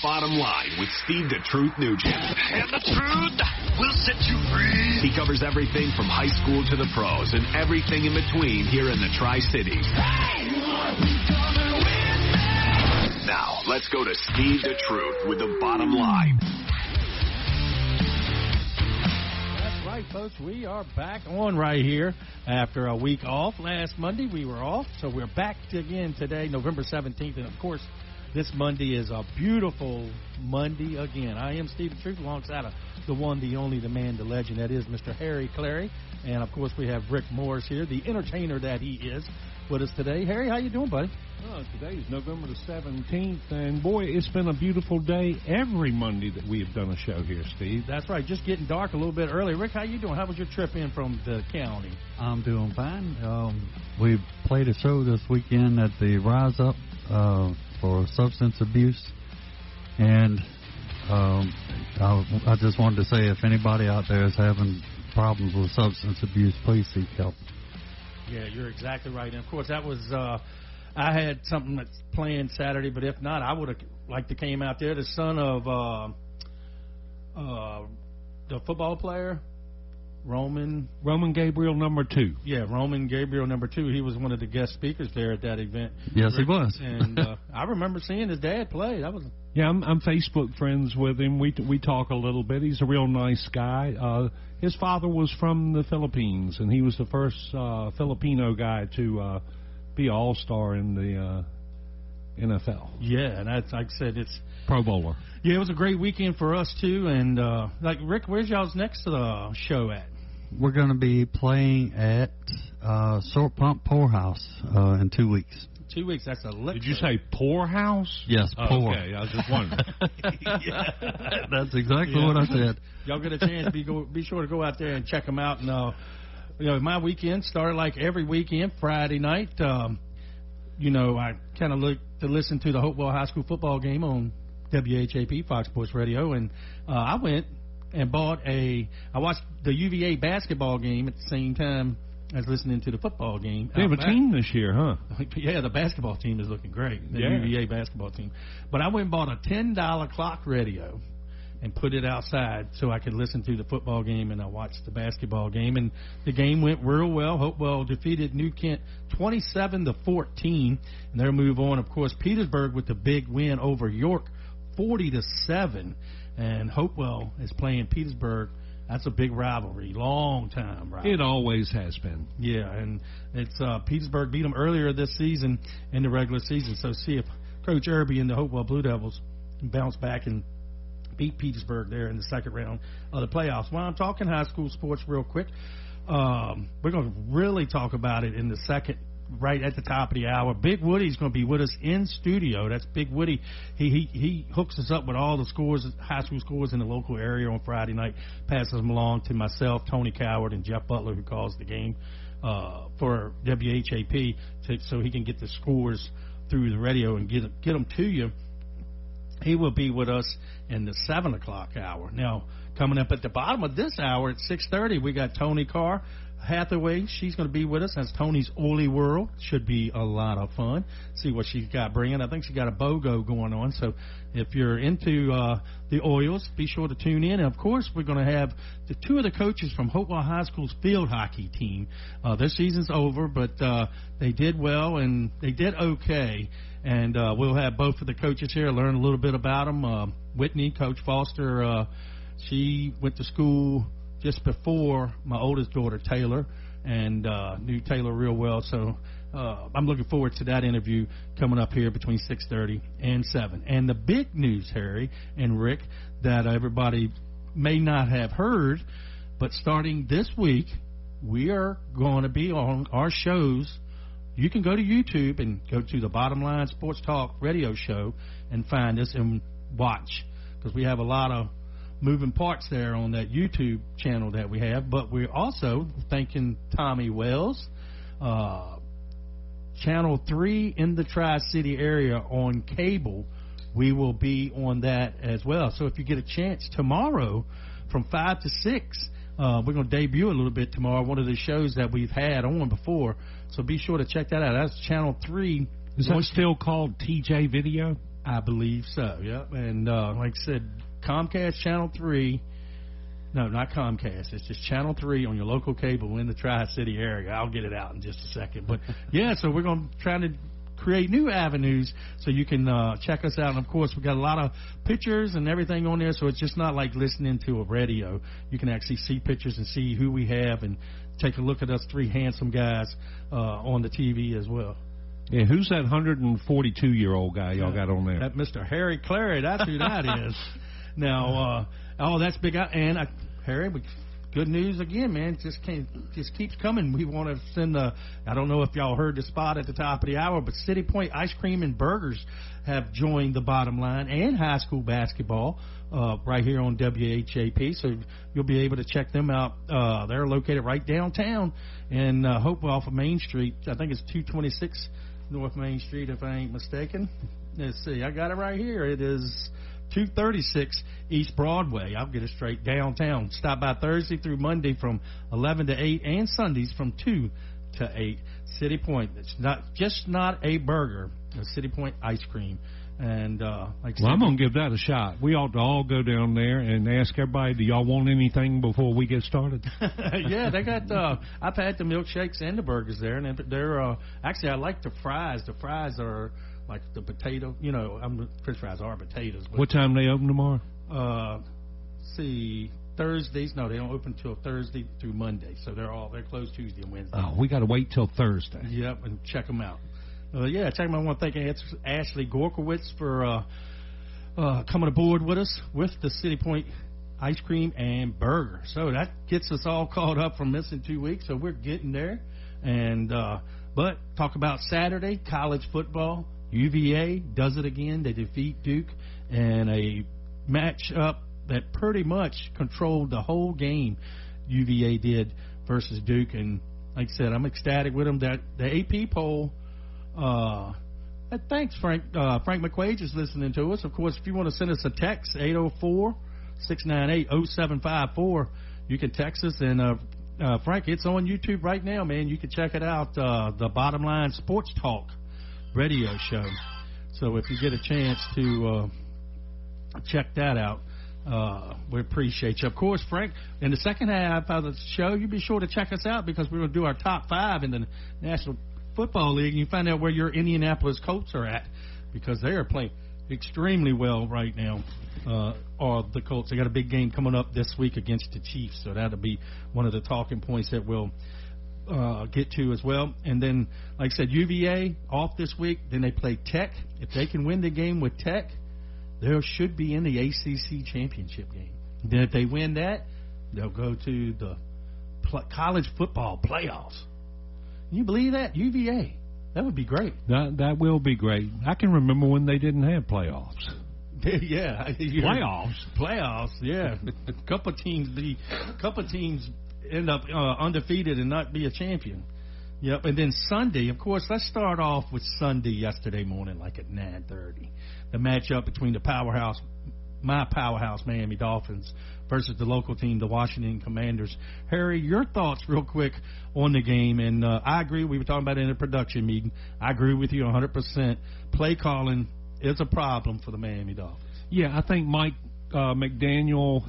Bottom Line with Steve the Truth Nugent. And the truth will set you free. He covers everything from high school to the pros and everything in between here in the Tri-Cities. Hey, now, let's go to Steve the Truth with the Bottom Line. That's right, folks. We are back on right here after a week off. Last Monday we were off, so we're back again today, November 17th. And, of course, this Monday is a beautiful Monday again. I am Steve the Truth alongside of the one, the only, the man, the legend. That is Mr. Harry Clary. And, of course, we have Rick Morris here, the entertainer that he is, with us today. Harry, how you doing, buddy? Today is November the 17th, and, boy, it's been a beautiful day every Monday that we have done a show here, Steve. That's right. Just getting dark a little bit early. Rick, how you doing? How was your trip in from the county? I'm doing fine. We played a show this weekend at the Rise Up for substance abuse, and I just wanted to say if anybody out there is having problems with substance abuse, please seek help. Yeah, you're exactly right. And, of course, that was I had something that's planned Saturday, but if not, I would have liked to came out there. The son of the football player, Roman Gabriel number 2. Yeah, Roman Gabriel number 2. He was one of the guest speakers there at that event. Yes, he was. And I remember seeing his dad play. That was. Yeah, I'm Facebook friends with him. We talk a little bit. He's a real nice guy. His father was from the Philippines, and he was the first Filipino guy to be an all-star in the NFL. Yeah, and that's, like I said, it's Pro Bowler. Yeah, it was a great weekend for us too. And like Rick, where's y'all's next show at? We're going to be playing at Short Pump Poorhouse in 2 weeks. 2 weeks. That's a lick. Did you say poorhouse? Yes, poor. Okay, I was just wondering. Yeah. That's exactly what I said. Y'all get a chance, be sure to go out there and check them out. And my weekend started like every weekend, Friday night. I kind of looked to listen to the Hopewell High School football game on WHAP, Fox Sports Radio, and I went and I watched the UVA basketball game at the same time as listening to the football game. They have a team this year, huh? Yeah, the basketball team is looking great, the UVA basketball team. But I went and bought a $10 clock radio and put it outside so I could listen to the football game, and I watched the basketball game. And the game went real well. Hopewell defeated New Kent 27-14, and they'll move on. Of course, Petersburg with the big win over York 40-7, and Hopewell is playing Petersburg. That's a big rivalry, long time rivalry. It always has been. Yeah, and it's Petersburg beat them earlier this season in the regular season. So see if Coach Irby and the Hopewell Blue Devils can bounce back and beat Petersburg there in the second round of the playoffs. While I'm talking high school sports real quick, we're going to really talk about it in the second, right at the top of the hour. Big Woody's going to be with us in studio. That's Big Woody. He hooks us up with all the scores, high school scores in the local area on Friday night, passes them along to myself, Tony Coward, and Jeff Butler, who calls the game for WHAP, so he can get the scores through the radio and get them to you. He will be with us in the 7 o'clock hour. Now, coming up at the bottom of this hour at 6:30, we got Toni Carr. Hathaway, she's going to be with us. That's Tony's Oily World. Should be a lot of fun. See what she's got bringing. I think she got a BOGO going on. So if you're into the oils, be sure to tune in. And, of course, we're going to have the two of the coaches from Hopewell High School's field hockey team. Their season's over, but they did well and they did okay. And we'll have both of the coaches here, learn a little bit about them. Whitney, Coach Foster, she went to school just before my oldest daughter, Taylor, and knew Taylor real well. So I'm looking forward to that interview coming up here between 6:30 and 7. And the big news, Harry and Rick, that everybody may not have heard, but starting this week, we are going to be on our shows. You can go to YouTube and go to the Bottom Line Sports Talk radio show and find us and watch, because we have a lot of moving parts there on that YouTube channel that we have. But we're also thanking Tommy Wells, Channel 3 in the Tri-City area on cable. We will be on that as well. So if you get a chance tomorrow from 5 to 6, we're going to debut a little bit tomorrow, one of the shows that we've had on before. So be sure to check that out. That's Channel 3. Is that still called TJ Video? I believe so, yep. And like I said, Comcast Channel 3, no, not Comcast, it's just Channel 3 on your local cable in the Tri-City area. I'll get it out in just a second. But, yeah, so we're going to try to create new avenues so you can check us out. And, of course, we got a lot of pictures and everything on there, so it's just not like listening to a radio. You can actually see pictures and see who we have and take a look at us three handsome guys on the TV as well. Yeah, who's that 142-year-old guy y'all got on there? That Mr. Harry Clary, that's who that is. Now, that's big. And Harry, good news again, man. Just keeps coming. We want to send I don't know if y'all heard the spot at the top of the hour, but City Point Ice Cream and Burgers have joined the Bottom Line and high school basketball right here on WHAP. So you'll be able to check them out. They're located right downtown in Hopewell off of Main Street. I think it's 226 North Main Street, if I ain't mistaken. Let's see. I got it right here. It is 236 East Broadway. I'll get it straight, downtown. Stop by Thursday through Monday from 11 to 8 and Sundays from 2 to 8. City Point. It's not a burger. It's City Point ice cream. And like I said, I'm going to give that a shot. We ought to all go down there and ask everybody, do y'all want anything before we get started? Yeah, they got, I've had the milkshakes and the burgers there. And they're actually, I like the fries. The fries are like the potato, French fries are potatoes. What time they open tomorrow? See, Thursdays. No, they don't open till Thursday through Monday. So they're closed Tuesday and Wednesday. Oh, we got to wait till Thursday. Yep, and check them out. Check them out. I want to thank Ashley Gorkowitz for coming aboard with us with the City Point ice cream and burger. So that gets us all caught up from missing 2 weeks. So we're getting there. And but talk about Saturday college football. UVA does it again. They defeat Duke in a matchup that pretty much controlled the whole game. UVA did versus Duke, and like I said, I'm ecstatic with them. That the AP poll. Thanks, Frank. Frank McQuaid is listening to us. Of course, if you want to send us a text, 804-698-0754, you can text us. And Frank, it's on YouTube right now, man. You can check it out. The Bottom Line Sports Talk radio show. So if you get a chance to check that out, we appreciate you. Of course, Frank, in the second half of the show, you be sure to check us out because we're going to do our top 5 in the National Football League, and you find out where your Indianapolis Colts are at because they are playing extremely well right now. Or the Colts, they got a big game coming up this week against the Chiefs, so that'll be one of the talking points that we'll get to as well. And then, like I said, UVA off this week. Then they play Tech. If they can win the game with Tech, they should be in the ACC championship game. Then if they win that, they'll go to the college football playoffs. Can you believe that? UVA. That would be great. That will be great. I can remember when they didn't have playoffs. Yeah. Playoffs, yeah. A couple teams end up undefeated and not be a champion. Yep. And then Sunday, of course, let's start off with Sunday yesterday morning, like at 9:30. The matchup between my powerhouse Miami Dolphins versus the local team, the Washington Commanders. Harry, your thoughts real quick on the game. And I agree. We were talking about it in a production meeting. I agree with you 100%. Play calling is a problem for the Miami Dolphins. Yeah, I think Mike McDaniel,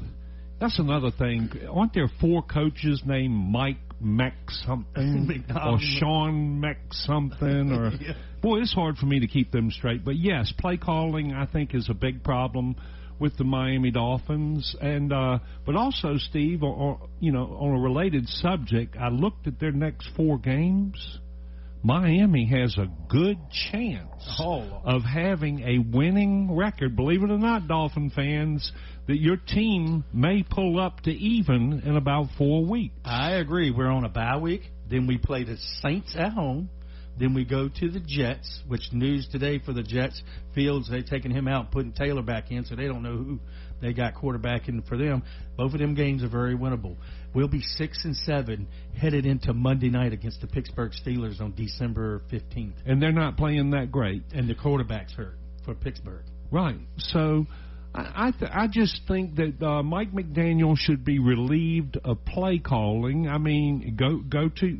that's another thing. Aren't there 4 coaches named Mike Mac something or Sean Mac something? Or yeah. Boy, it's hard for me to keep them straight. But, yes, play calling I think is a big problem with the Miami Dolphins. And but also, Steve, on a related subject, I looked at their next 4 games. Miami has a good chance of having a winning record. Believe it or not, Dolphin fans, that your team may pull up to even in about 4 weeks. I agree. We're on a bye week. Then we play the Saints at home. Then we go to the Jets, which news today for the Jets. Fields, they've taken him out, putting Taylor back in, so they don't know who they got quarterbacking for them. Both of them games are very winnable. We'll be 6-7 headed into Monday night against the Pittsburgh Steelers on December 15th. And they're not playing that great. And the quarterback's hurt for Pittsburgh. Right. So I just think that Mike McDaniel should be relieved of play calling. I mean, go to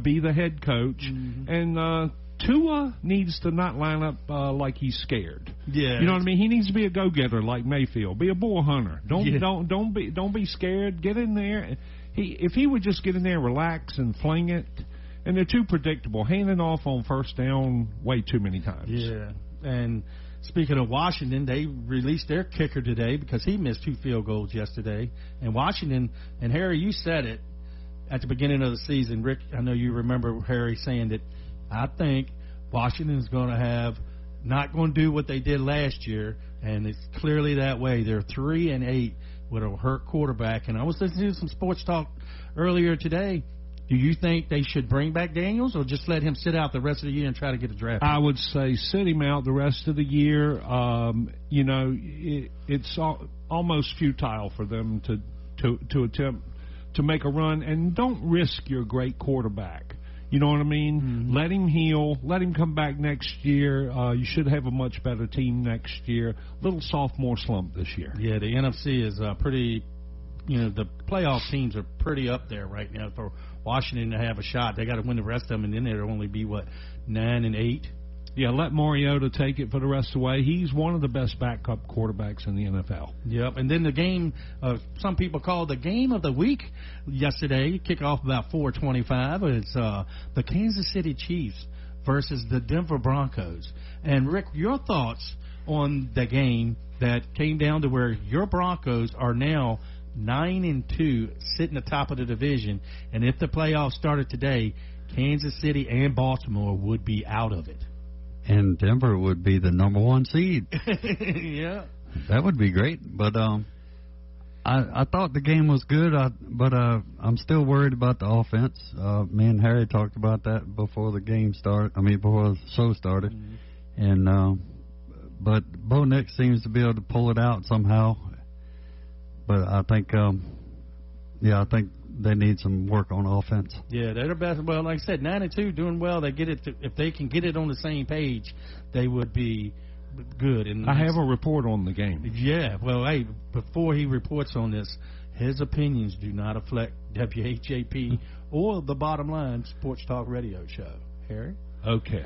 be the head coach and Tua needs to not line up like he's scared. Yeah, you know what I mean. He needs to be a go-getter like Mayfield. Be a bull hunter. Don't be scared. Get in there. If he would just get in there, relax, and fling it. And they're too predictable. Handing off on first down way too many times. Yeah, and speaking of Washington, they released their kicker today because he missed 2 field goals yesterday. And Washington, and Harry, you said it at the beginning of the season. Rick, I know you remember Harry saying that I think Washington's going to not going to do what they did last year, and it's clearly that way. They're 3-8 with a hurt quarterback. And I was listening to some sports talk earlier today. Do you think they should bring back Daniels or just let him sit out the rest of the year and try to get a draft? I would say sit him out the rest of the year. It's almost futile for them to attempt to make a run, and don't risk your great quarterback. You know what I mean? Mm-hmm. Let him heal. Let him come back next year. You should have a much better team next year. Little sophomore slump this year. Yeah, the NFC is pretty. The playoff teams are pretty up there right now for Washington to have a shot. They got to win the rest of them, and then it'll only be 9-8. Yeah, let Mariota take it for the rest of the way. He's one of the best backup quarterbacks in the NFL. Yep, and then the game, some people call the game of the week yesterday, kickoff about 4:25. It's the Kansas City Chiefs versus the Denver Broncos. And, Rick, your thoughts on the game that came down to where your Broncos are now 9-2, sitting atop of the division, and if the playoffs started today, Kansas City and Baltimore would be out of it. And Denver would be the number 1 seed. Yeah. That would be great. But I thought the game was good, but I'm still worried about the offense. Me and Harry talked about that before the game started. before the show started. Mm-hmm. And but Bo Nix seems to be able to pull it out somehow. But I think, I think they need some work on offense. Yeah, they're the best. Well, like I said, 9-2, doing well. They get it. If they can get it on the same page, they would be good. And I have a report on the game. Yeah. Well, hey, before he reports on this, his opinions do not affect WHAP or the Bottom Line Sports Talk Radio Show. Harry? Okay.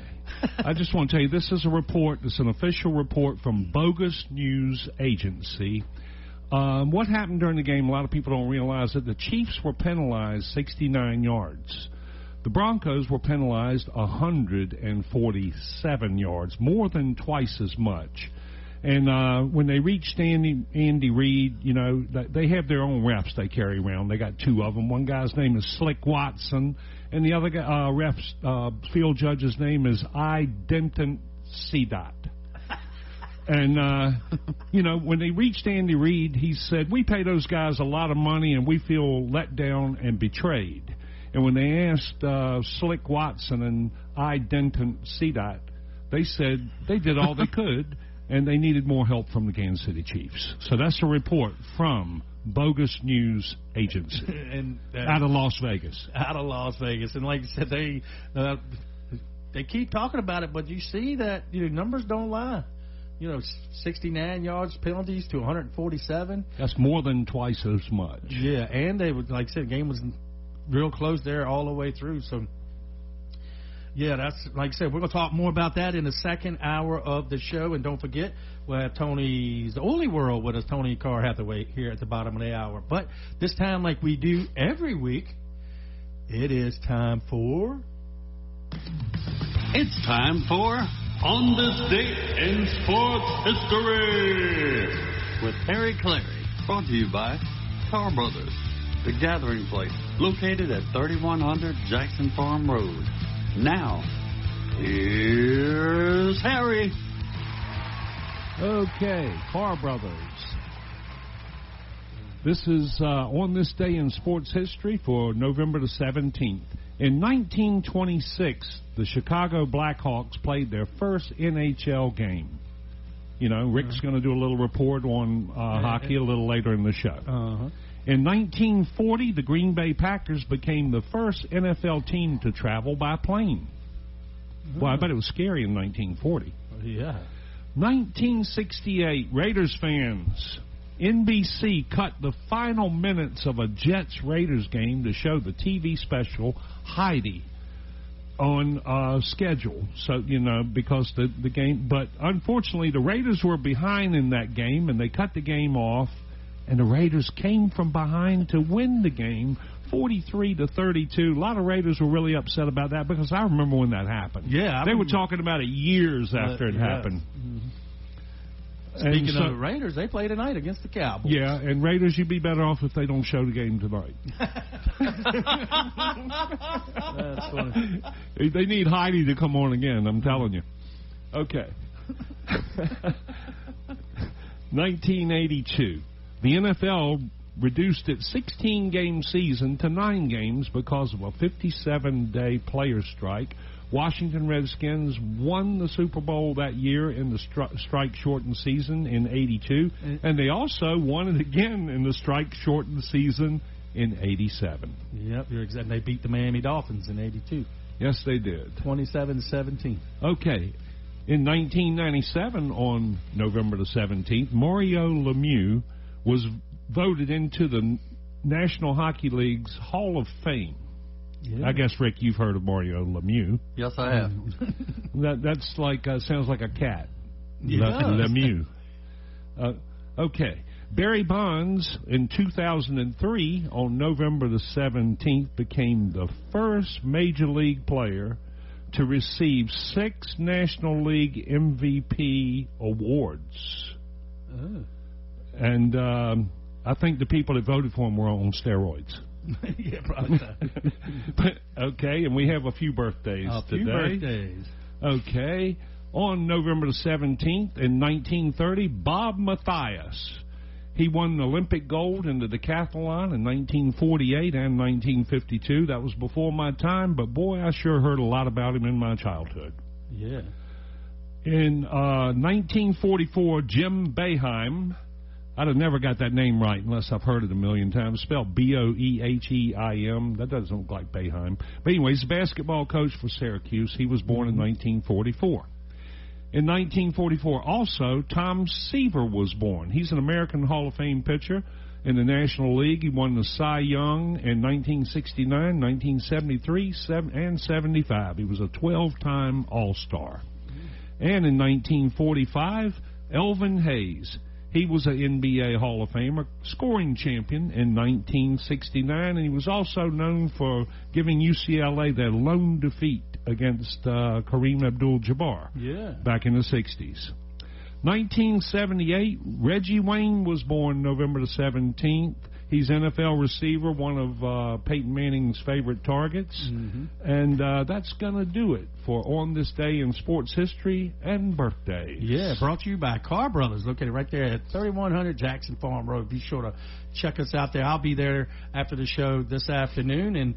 I just want to tell you, this is a report. It's an official report from Bogus News Agency. What happened during the game, a lot of people don't realize that the Chiefs were penalized 69 yards. The Broncos were penalized 147 yards, more than twice as much. And when they reached Andy Reid, they have their own refs they carry around. They got 2 of them. One guy's name is Slick Watson, and the other guy, field judge's name is I. Denton C-Dot. And, when they reached Andy Reid, he said, we pay those guys a lot of money and we feel let down and betrayed. And when they asked Slick Watson and I. Denton C-Dot, they said they did all they could and they needed more help from the Kansas City Chiefs. So that's a report from Bogus News Agency and out of Las Vegas. Out of Las Vegas. And like I said, they keep talking about it, but you see that numbers don't lie. 69 yards penalties to 147. That's more than twice as much. Yeah, and they would, like I said, the game was real close there all the way through. So, yeah, that's, like I said, we're going to talk more about that in the second hour of the show. And don't forget, we'll have Tony's Only World with us, Toni Carr Hathaway, here at the bottom of the hour. But this time, like we do every week, it is time for... It's time for On This Date in Sports History with Harry Clary, brought to you by Carr Brothers, the gathering place located at 3100 Jackson Farm Road. Now, here's Harry. Okay, Carr Brothers. This is On This Day in Sports History for November the 17th. In 1926, the Chicago Blackhawks played their first NHL game. Rick's going to do a little report on hockey a little later in the show. Uh-huh. In 1940, the Green Bay Packers became the first NFL team to travel by plane. Well, I bet it was scary in 1940. Yeah. 1968, Raiders fans. NBC cut the final minutes of a Jets-Raiders game to show the TV special Heidi. on schedule. So, because the game, but unfortunately the Raiders were behind in that game, and they cut the game off, and the Raiders came from behind to win the game 43-32. A lot of Raiders were really upset about that because I remember when that happened. Yeah. They were talking about it years after it happened. Mm-hmm. Speaking of the Raiders, they play tonight against the Cowboys. Yeah, and Raiders, you'd be better off if they don't show the game tonight. That's funny. They need Heidi to come on again, I'm telling you. Okay. 1982. The NFL reduced its 16-game season to 9 games because of a 57-day player strike. Washington Redskins won the Super Bowl that year in the strike-shortened season in 82, and they also won it again in the strike-shortened season in 87. Yep, you're exactly. They beat the Miami Dolphins in 82. Yes, they did. 27-17. Okay. In 1997, on November the 17th, Mario Lemieux was voted into the National Hockey League's Hall of Fame. Yeah. I guess, Rick, you've heard of Mario Lemieux. Yes, I have. That's like sounds like a cat. Yeah. Lemieux. Okay. Barry Bonds, in 2003, on November the 17th, became the first Major League player to receive 6 National League MVP awards. Oh. And I think the people that voted for him were on steroids. Yeah, probably. Okay, and we have a few birthdays today. Birthdays. Okay. On November the 17th, in 1930, Bob Mathias. He won Olympic gold in the decathlon in 1948 and 1952. That was before my time, but boy, I sure heard a lot about him in my childhood. Yeah. In 1944, Jim Boeheim. I'd have never got that name right unless I've heard it a million times. Spelled Boeheim. That doesn't look like Boeheim. But anyway, he's a basketball coach for Syracuse. He was born in 1944. In 1944, also, Tom Seaver was born. He's an American Hall of Fame pitcher in the National League. He won the Cy Young in 1969, 1973, and 75. He was a 12-time All-Star. And in 1945, Elvin Hayes. He was an NBA Hall of Famer, scoring champion in 1969, and he was also known for giving UCLA their lone defeat against Kareem Abdul-Jabbar back in the 60s. 1978, Reggie Wayne was born November the 17th. He's NFL receiver, one of Peyton Manning's favorite targets. Mm-hmm. And that's going to do it for On This Day in Sports History and Birthdays. Yeah, brought to you by Carr Brothers, located right there at 3100 Jackson Farm Road. Be sure to check us out there. I'll be there after the show this afternoon, and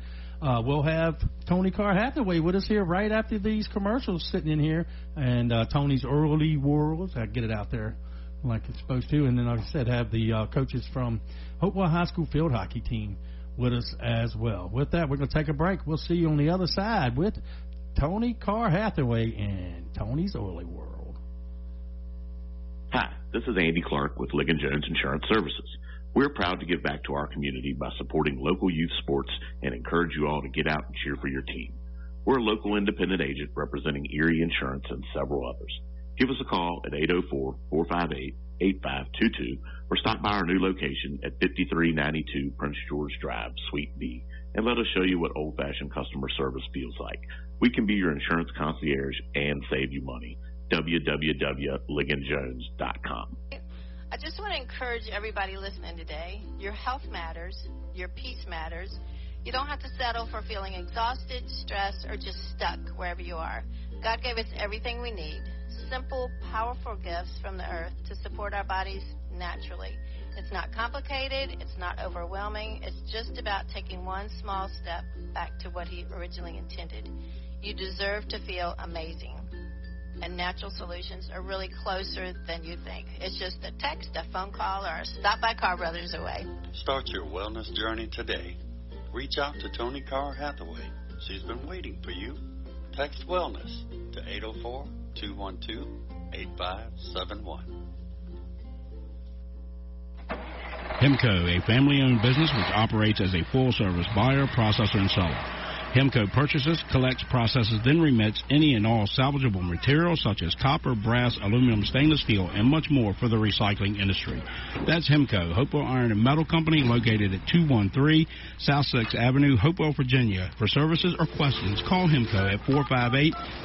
we'll have Toni Carr Hathaway with us here right after these commercials sitting in here, and Tony's Early World. I get it out there like it's supposed to. And then, like I said, have the coaches from Hopewell High School field hockey team with us as well. With that, we're going to take a break. We'll see you on the other side with Toni Carr Hathaway and Tony's Early World. Hi, this is Andy Clark with Ligon Jones Insurance Services. We're proud to give back to our community by supporting local youth sports and encourage you all to get out and cheer for your team. We're a local independent agent representing Erie Insurance and several others. Give us a call at 804-458-8522 or stop by our new location at 5392 Prince George Drive, Suite B, and let us show you what old-fashioned customer service feels like. We can be your insurance concierge and save you money. www.ligonjones.com. I just want to encourage everybody listening today. Your health matters. Your peace matters. You don't have to settle for feeling exhausted, stressed, or just stuck wherever you are. God gave us everything we need. Simple, powerful gifts from the earth to support our bodies naturally. It's not complicated. It's not overwhelming. It's just about taking one small step back to what He originally intended. You deserve to feel amazing. And natural solutions are really closer than you think. It's just a text, a phone call, or a stop by Carr Brothers away. Start your wellness journey today. Reach out to Toni Carr Hathaway. She's been waiting for you. Text wellness to 804-212-8571. Hemco, a family-owned business which operates as a full-service buyer, processor, and seller. HEMCO purchases, collects, processes, then remits any and all salvageable materials such as copper, brass, aluminum, stainless steel, and much more for the recycling industry. That's HEMCO, Hopewell Iron and Metal Company, located at 213 South 6th Avenue, Hopewell, Virginia. For services or questions, call HEMCO at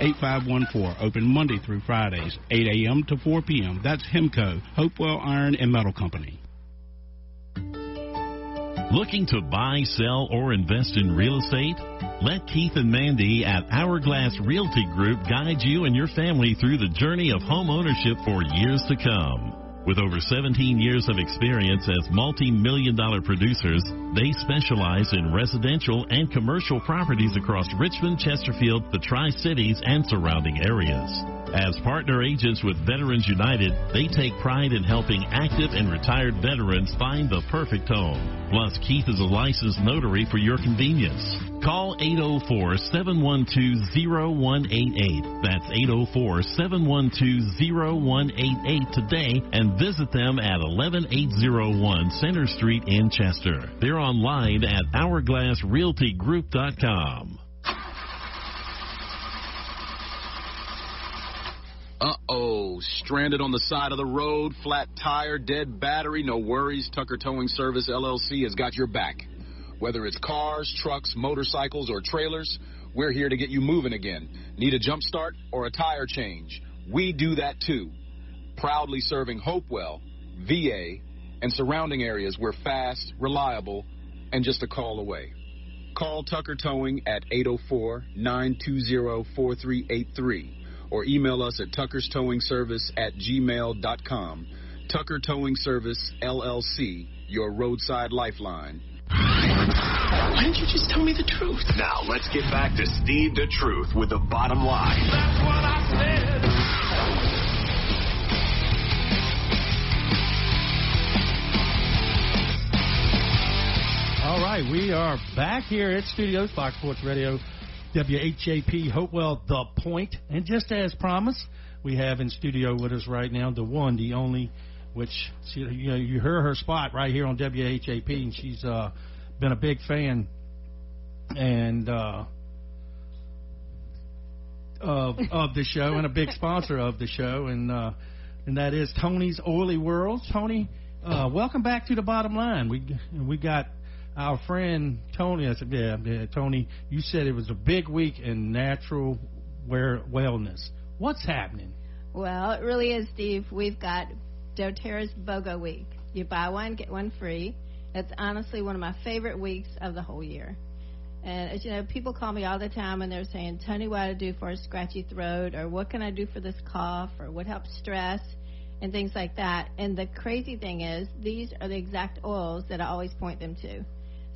458-8514. Open Monday through Fridays, 8 a.m. to 4 p.m. That's HEMCO, Hopewell Iron and Metal Company. Looking to buy, sell, or invest in real estate? Let Keith and Mandy at Hourglass Realty Group guide you and your family through the journey of home ownership for years to come. With over 17 years of experience as multi-million-dollar producers, they specialize in residential and commercial properties across Richmond, Chesterfield, the Tri-Cities, and surrounding areas. As partner agents with Veterans United, they take pride in helping active and retired veterans find the perfect home. Plus, Keith is a licensed notary for your convenience. Call 804-712-0188. That's 804-712-0188 today and visit them at 11801 Center Street in Chester. They're online at hourglassrealtygroup.com. Uh-oh, stranded on the side of the road, flat tire, dead battery, no worries. Tucker Towing Service, LLC has got your back. Whether it's cars, trucks, motorcycles, or trailers, we're here to get you moving again. Need a jump start or a tire change? We do that too. Proudly serving Hopewell, VA, and surrounding areas. We're fast, reliable, and just a call away. Call Tucker Towing at 804-920-4383. or email us at tuckerstowingservice@gmail.com. Tucker Towing Service, LLC, your roadside lifeline. Why didn't you just tell me the truth? Now, let's get back to Steve the Truth with the bottom line. That's what I said. All right, we are back here at Studios, Fox Sports Radio, WHAP, Hopewell, The Point. And just as promised, we have in studio with us right now the one, the only, which, you heard her spot right here on WHAP, and she's been a big fan and of the show and a big sponsor of the show, and that is Toni's Oily World. Toni, welcome back to the bottom line. We got our friend Toni. I said, yeah, Toni, you said it was a big week in natural wellness. What's happening? Well, it really is, Steve. We've got doTERRA's BOGO week. You buy one, get one free. It's honestly one of my favorite weeks of the whole year. And as you know, people call me all the time and they're saying, Toni, what do I do for a scratchy throat, or what can I do for this cough, or what helps stress, and things like that. And the crazy thing is, these are the exact oils that I always point them to.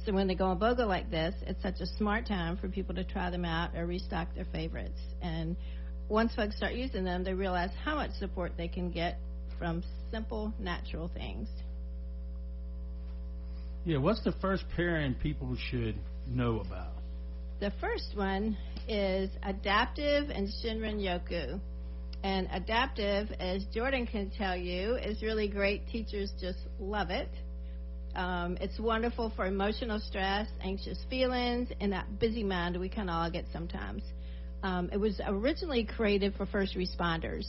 So when they go on BOGO like this, it's such a smart time for people to try them out or restock their favorites. And once folks start using them, they realize how much support they can get from simple, natural things. Yeah, what's the first pairing people should know about? The first one is Adaptive and Shinrin Yoku. And Adaptive, as Jordan can tell you, is really great. Teachers just love it. It's wonderful for emotional stress, anxious feelings, and that busy mind we kind of all get sometimes. It was originally created for first responders,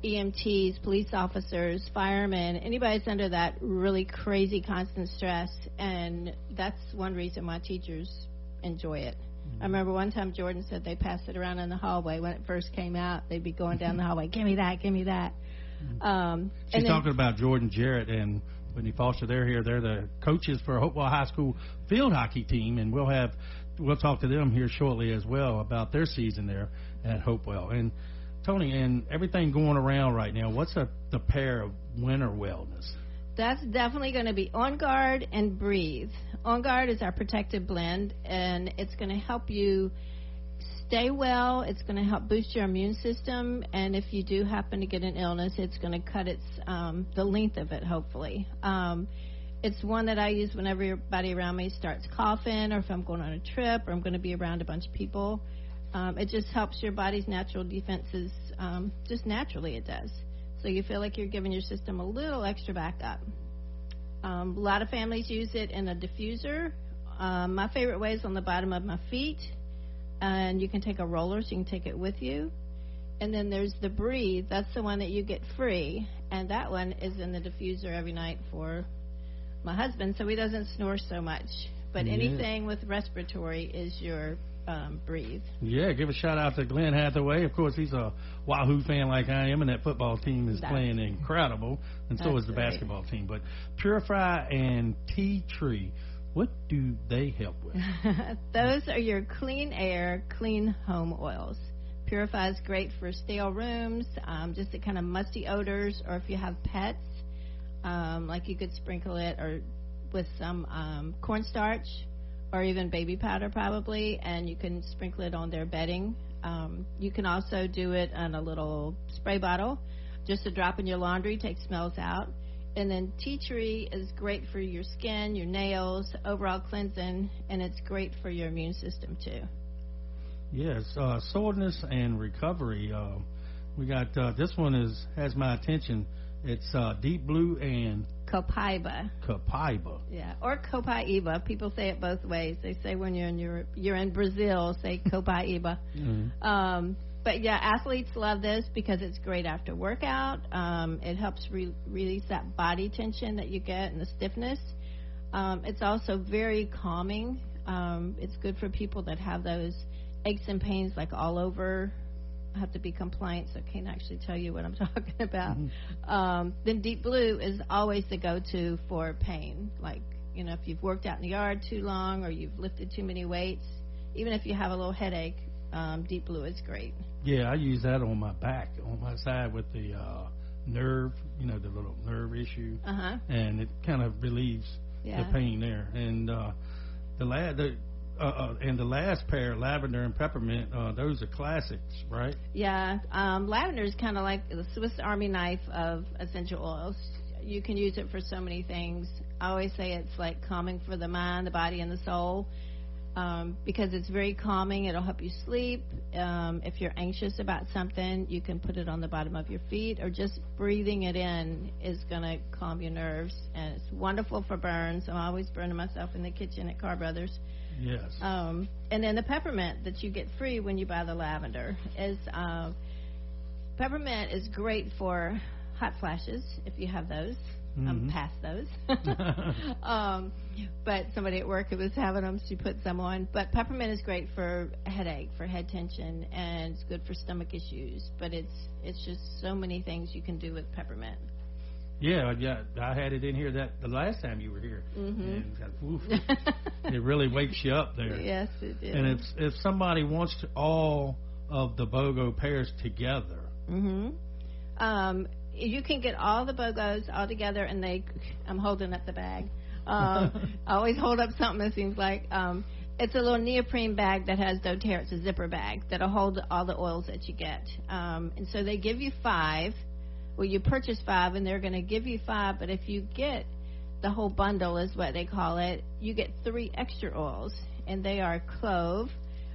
EMTs, police officers, firemen, anybody that's under that really crazy constant stress, and that's one reason why teachers enjoy it. I remember one time Jordan said they passed it around in the hallway when it first came out. They'd be going down the hallway, give me that, give me that. She's talking about Jordan, Jarrett, and Whitney Foster. They're here. They're the coaches for Hopewell High School field hockey team, and we'll talk to them here shortly as well about their season there at Hopewell. And Toni, and everything going around right now, what's the pair of winter wellness? That's definitely going to be On Guard and Breathe. On Guard is our protective blend, and it's going to help you stay well. It's going to help boost your immune system, and if you do happen to get an illness, it's going to cut the length of it, hopefully. It's one that I use whenever everybody around me starts coughing, or if I'm going on a trip, or I'm going to be around a bunch of people. It just helps your body's natural defenses, just naturally it does. So you feel like you're giving your system a little extra backup. A lot of families use it in a diffuser My favorite way is on the bottom of my feet, and you can take a roller so you can take it with you. And then there's the Breathe. That's the one that you get free, and that one is in the diffuser every night for my husband, so he doesn't snore so much. But anything with respiratory is your Breathe. Yeah, give a shout out to Glenn Hathaway. Of course, he's a Wahoo fan like I am, and that football team is playing incredible, and so is the basketball team. But Purify and Tea Tree, what do they help with? Those are your clean air, clean home oils. Purify is great for stale rooms, just the kind of musty odors, or if you have pets, like you could sprinkle it or with some cornstarch or even baby powder probably, and you can sprinkle it on their bedding. You can also do it in a little spray bottle. Just a drop in your laundry takes smells out. And then tea tree is great for your skin, your nails, overall cleansing, and it's great for your immune system too. Yes, soreness and recovery. We got this one has my attention. It's Deep Blue and Copaiba. Yeah, or Copaiba. People say it both ways. They say when you're in Brazil, say Copaiba. Mm-hmm. But yeah, athletes love this because it's great after workout. It helps release that body tension that you get and the stiffness. It's also very calming. It's good for people that have those aches and pains like all over. I have to be compliant, so I can't actually tell you what I'm talking about. Mm-hmm. Then Deep Blue is always the go-to for pain. Like, if you've worked out in the yard too long or you've lifted too many weights, even if you have a little headache, Deep Blue is great. Yeah, I use that on my back, on my side with the nerve, the little nerve issue. Uh-huh. And it kind of relieves the pain there. And the last pair, lavender and peppermint, those are classics, right? Yeah, lavender is kind of like the Swiss Army knife of essential oils. You can use it for so many things. I always say it's like calming for the mind, the body, and the soul, because it's very calming. It'll help you sleep. If you're anxious about something, you can put it on the bottom of your feet, or just breathing it in is going to calm your nerves. And it's wonderful for burns. I'm always burning myself in the kitchen at Carr Brothers. Yes. And then the peppermint that you get free when you buy the lavender is peppermint is great for hot flashes if you have those. Mm-hmm. I'm past those. But somebody at work who was having them, she put some on. But peppermint is great for a headache, for head tension, and it's good for stomach issues. But it's just so many things you can do with peppermint. Yeah, I had it in here the last time you were here. Mm-hmm. And it really wakes you up there. Yes, it did. And if somebody wants all of the BOGO pairs together. Mm-hmm. You can get all the BOGOs all together, and I'm holding up the bag. I always hold up something, it seems like. It's a little neoprene bag that has doTERRA. It's a zipper bag that'll hold all the oils that you get. And so they give you 5. Well, you purchase 5, and they're going to give you 5, but if you get the whole bundle is what they call it, you get 3 extra oils, and they are clove,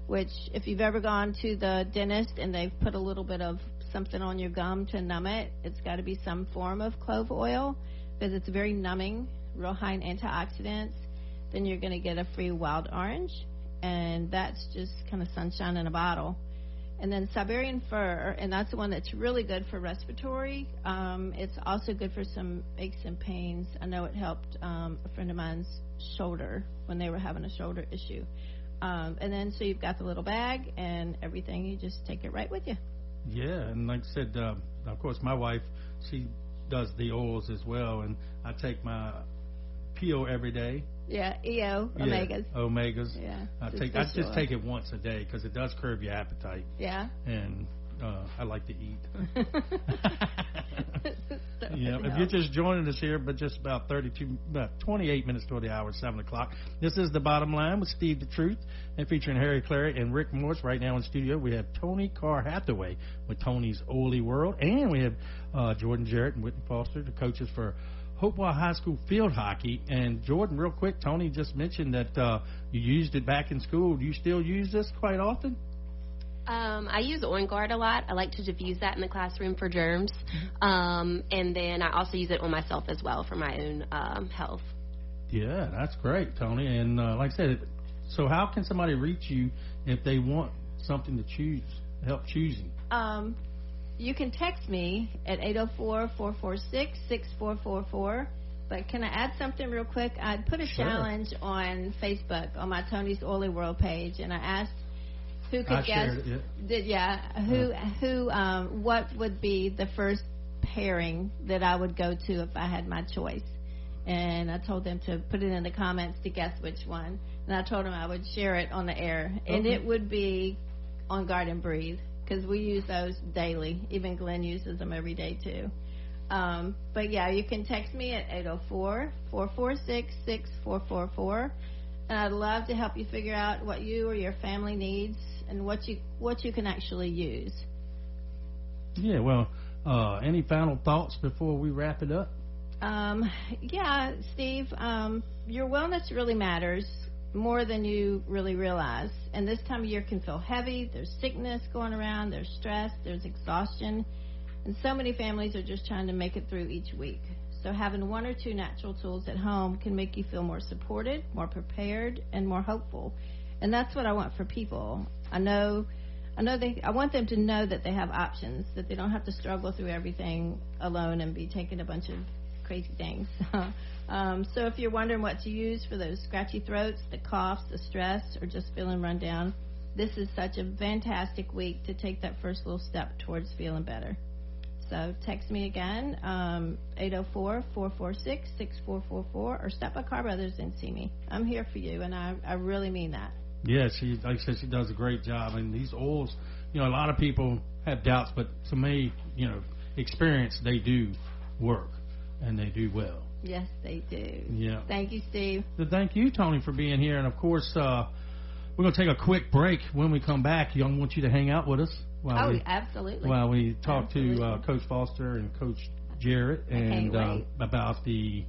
which if you've ever gone to the dentist and they've put a little bit of something on your gum to numb it, it's got to be some form of clove oil because it's very numbing, real high in antioxidants. Then you're going to get a free wild orange, and that's just kind of sunshine in a bottle. And then Siberian fir, and that's the one that's really good for respiratory. It's also good for some aches and pains. I know it helped a friend of mine's shoulder when they were having a shoulder issue. And then so you've got the little bag and everything. You just take it right with you. Yeah, and like I said, of course, my wife, she does the oils as well, and I take my peel every day. Yeah, EO, omegas. Yeah, omegas. Yeah. I just take it once a day because it does curb your appetite. Yeah. And I like to eat. If you're just joining us here, but just about 28 minutes toward the hour, 7 o'clock. This is The Bottom Line with Steve the Truth, and featuring Harry Clary and Rick Morse. Right now in studio, we have Toni Carr Hathaway with Toni's Oily World, and we have Jordan Jarrett and Whitney Foster, the coaches for Hopewell High School field hockey. And Jordan, real quick, Toni just mentioned that you used it back in school. Do you still use this quite often? I use On Guard a lot. I like to diffuse that in the classroom for germs. And then I also use it on myself as well for my own health. Yeah, that's great, Tony. And like I said, so how can somebody reach you if they want something to choose, help choosing? You can text me at 804-446-6444. But can I add something real quick? I'd put a challenge on Facebook on my Tony's Oily World page, and I asked who could guess. What would be the first pairing that I would go to if I had my choice? And I told them to put it in the comments to guess which one. And I told them I would share it on the air, and it would be On Guard and Breathe, because we use those daily. Even Glenn uses them every day too. But yeah, you can text me at 804-446-6444, and I'd love to help you figure out what you or your family needs and what you can actually use. Yeah, well, any final thoughts before we wrap it up? Yeah, Steve, your wellness really matters more than you really realize. And this time of year can feel heavy. There's sickness going around. There's stress. There's exhaustion. And so many families are just trying to make it through each week. So having one or two natural tools at home can make you feel more supported, more prepared, and more hopeful. And that's what I want for people. I want them to know that they have options, that they don't have to struggle through everything alone and be taking a bunch of crazy things. So if you're wondering what to use for those scratchy throats, the coughs, the stress, or just feeling run down, this is such a fantastic week to take that first little step towards feeling better. So text me again, 804-446-6444, or stop by Carr Brothers and see me. I'm here for you, and I really mean that. Yeah, like I said, she does a great job. And these oils, a lot of people have doubts, but to me, experience, they do work, and they do well. Yes, they do. Yeah. Thank you, Steve. So thank you, Toni, for being here. And, of course, we're going to take a quick break. When we come back, I want you to hang out with us. Absolutely. While we talk to Coach Foster and Coach Jarrett and about the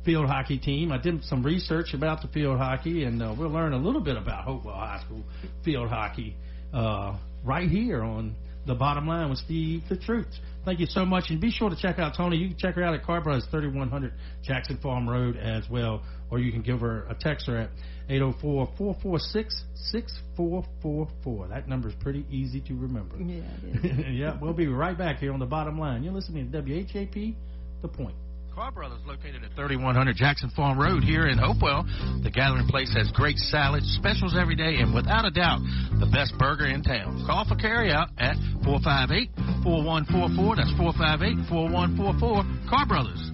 field hockey team. I did some research about the field hockey, and we'll learn a little bit about Hopewell High School field hockey right here on The Bottom Line with Steve the Truth. Thank you so much, and be sure to check out Toni. You can check her out at Carr Brothers, 3100 Jackson Farm Road as well, or you can give her a text her at 804-446-6444. That number is pretty easy to remember. Yeah, it is. Yeah, we'll be right back here on The Bottom Line. You're listening to WHAP, The Point. Carr Brothers, located at 3100 Jackson Farm Road here in Hopewell. The Gathering Place has great salads, specials every day, and without a doubt, the best burger in town. Call for carryout at 458-4144. That's 458-4144. Carr Brothers.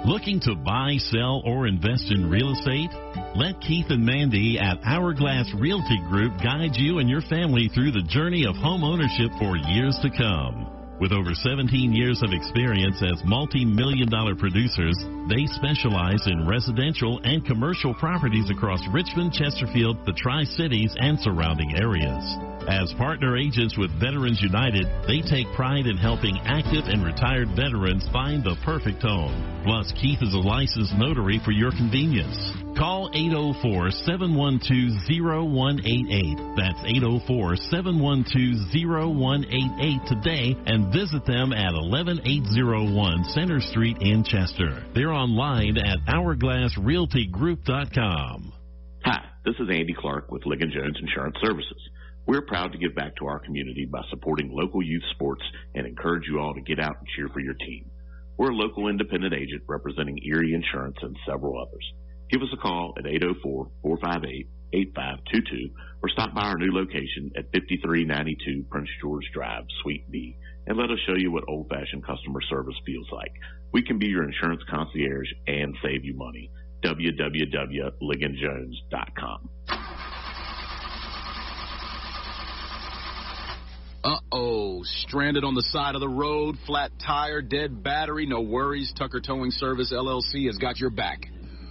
Looking to buy, sell, or invest in real estate? Let Keith and Mandy at Hourglass Realty Group guide you and your family through the journey of home ownership for years to come. With over 17 years of experience as multi-million-dollar producers, they specialize in residential and commercial properties across Richmond, Chesterfield, the Tri-Cities, and surrounding areas. As partner agents with Veterans United, they take pride in helping active and retired veterans find the perfect home. Plus, Keith is a licensed notary for your convenience. Call 804-712-0188. That's 804-712-0188 today and visit them at 11801 Center Street in Chester. They're online at hourglassrealtygroup.com. Hi, this is Andy Clark with Ligon Jones Insurance Services. We're proud to give back to our community by supporting local youth sports and encourage you all to get out and cheer for your team. We're a local independent agent representing Erie Insurance and several others. Give us a call at 804-458-8522 or stop by our new location at 5392 Prince George Drive, Suite B, and let us show you what old-fashioned customer service feels like. We can be your insurance concierge and save you money. www.ligonjones.com. Uh-oh, stranded on the side of the road, flat tire, dead battery, no worries. Tucker Towing Service, LLC has got your back.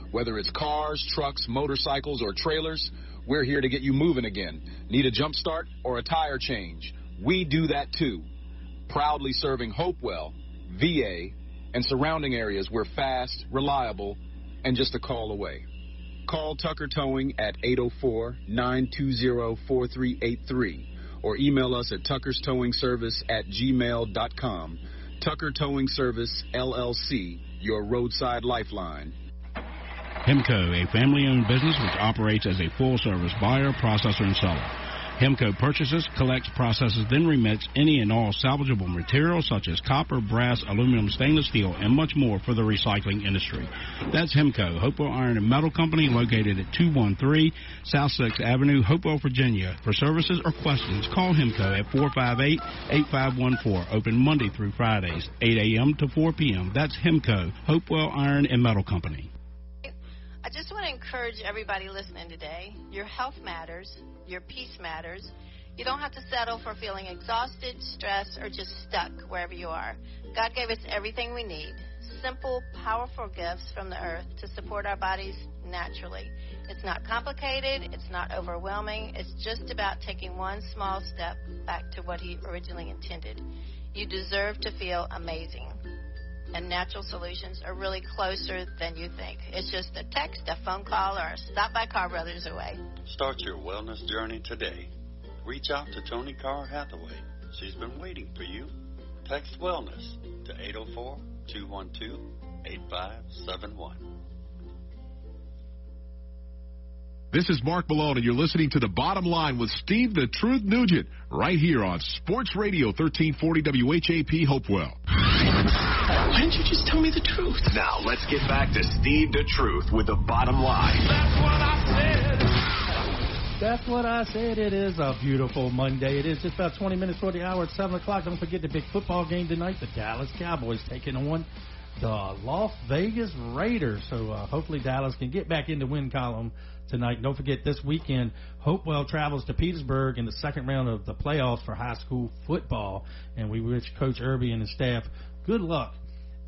Whether it's cars, trucks, motorcycles, or trailers, we're here to get you moving again. Need a jump start or a tire change? We do that too. Proudly serving Hopewell, VA, and surrounding areas. We're fast, reliable, and just a call away. Call Tucker Towing at 804-920-4383. or email us at tuckerstowingservice@gmail.com. Tucker Towing Service, LLC, your roadside lifeline. Hemco, a family-owned business which operates as a full-service buyer, processor, and seller. Hemco purchases, collects, processes, then remits any and all salvageable materials such as copper, brass, aluminum, stainless steel, and much more for the recycling industry. That's Hemco, Hopewell Iron and Metal Company, located at 213 South 6th Avenue, Hopewell, Virginia. For services or questions, call Hemco at 458-8514. Open Monday through Fridays, 8 a.m. to 4 p.m. That's Hemco, Hopewell Iron and Metal Company. I just want to encourage everybody listening today. Your health matters. Your peace matters. You don't have to settle for feeling exhausted, stressed, or just stuck wherever you are. God gave us everything we need. Simple, powerful gifts from the earth to support our bodies naturally. It's not complicated. It's not overwhelming. It's just about taking one small step back to what He originally intended. You deserve to feel amazing. And natural solutions are really closer than you think. It's just a text, a phone call, or a stop by Carr Brothers away. Start your wellness journey today. Reach out to Toni Carr Hathaway. She's been waiting for you. Text wellness to 804-212-8571. This is Mark Malone, and you're listening to The Bottom Line with Steve the Truth Nugent right here on Sports Radio 1340 WHAP Hopewell. Why didn't you just tell me the truth? Now, let's get back to Steve the Truth with The Bottom Line. That's what I said. That's what I said. It is a beautiful Monday. It is just about 20 minutes before the hour at 7 o'clock. Don't forget the big football game tonight. The Dallas Cowboys taking on the Las Vegas Raiders. So hopefully Dallas can get back in the win column tonight. Don't forget this weekend, Hopewell travels to Petersburg in the second round of the playoffs for high school football. And we wish Coach Irby and his staff good luck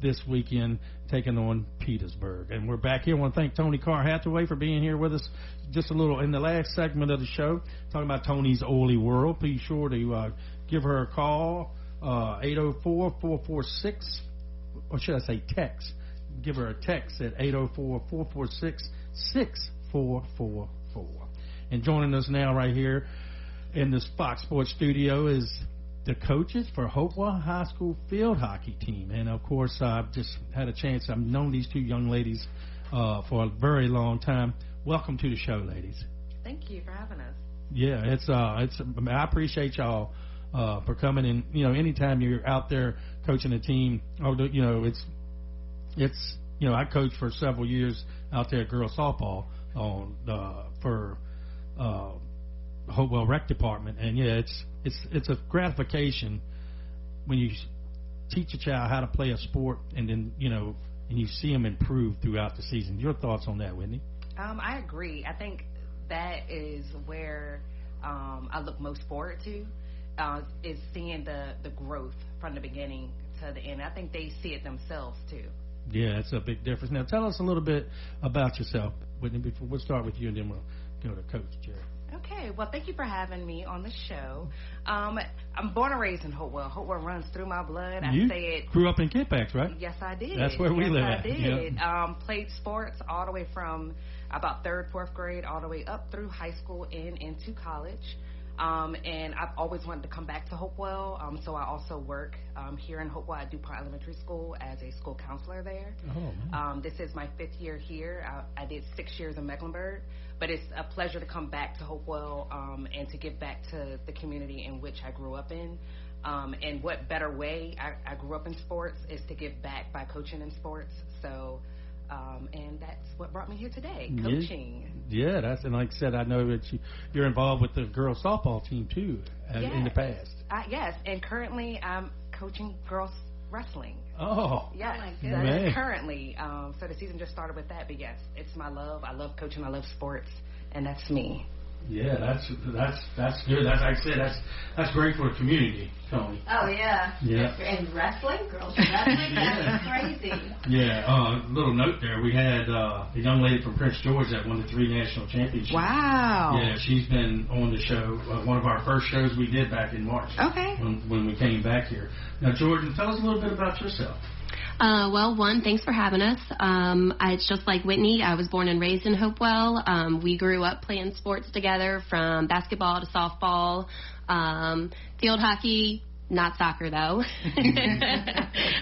this weekend taking on Petersburg. And we're back here. I want to thank Toni Carr Hathaway for being here with us just a little in the last segment of the show, talking about Toni's Oily World. Be sure to give her a call, 804-446, or should I say text? Give her a text at 804-446-6444. And joining us now right here in this Fox Sports studio is the coaches for Hopewell High School field hockey team. And, of course, I've just had a chance. I've known these two young ladies for a very long time. Welcome to the show, ladies. Thank you for having us. Yeah, I appreciate y'all for coming in. You know, anytime you're out there coaching a team, you know, it's you know, I coached for several years out there at girls softball for Hopewell Rec Department, and yeah, it's a gratification when you teach a child how to play a sport, and then and you see them improve throughout the season. Your thoughts on that, Whitney? I agree. I think that is where I look most forward to is seeing the growth from the beginning to the end. I think they see it themselves too. Yeah, it's a big difference. Now, tell us a little bit about yourself, Whitney. Before we'll start with you, and then we'll go to Coach Jarrett. Okay, well, thank you for having me on the show. I'm born and raised in Hopewell. Hopewell runs through my blood. You I say it. Grew up in Kippax, right? Yes, I did. That's where we live I at. did. Yeah. Played sports all the way from about 3rd, 4th grade all the way up through high school and into college. And I've always wanted to come back to Hopewell, so I also work here in Hopewell at DuPont Elementary School as a school counselor there. Oh, this is my 5th year here. I did 6 years in Mecklenburg, but it's a pleasure to come back to Hopewell and to give back to the community in which I grew up in. And what better way, I grew up in sports, is to give back by coaching in sports. So, and that's what brought me here today, coaching. Yeah, and like I said, I know that you're involved with the girls softball team too in the past. Yes, and currently I'm coaching girls wrestling. Oh, yes, oh my goodness. Currently. So the season just started with that, but yes, it's my love. I love coaching. I love sports, and that's me. Yeah, that's good. That's like I said, that's great for the community, Toni. Oh yeah. Yeah. And wrestling, girls wrestling, that's crazy. Yeah. Little note there. We had a young lady from Prince George that won the 3 national championships. Wow. Yeah, she's been on the show. One of our first shows we did back in March. Okay. When we came back here. Now, Jordan, tell us a little bit about yourself. Well, one, thanks for having us. It's just like Whitney. I was born and raised in Hopewell. We grew up playing sports together, from basketball to softball, field hockey, Not soccer, though.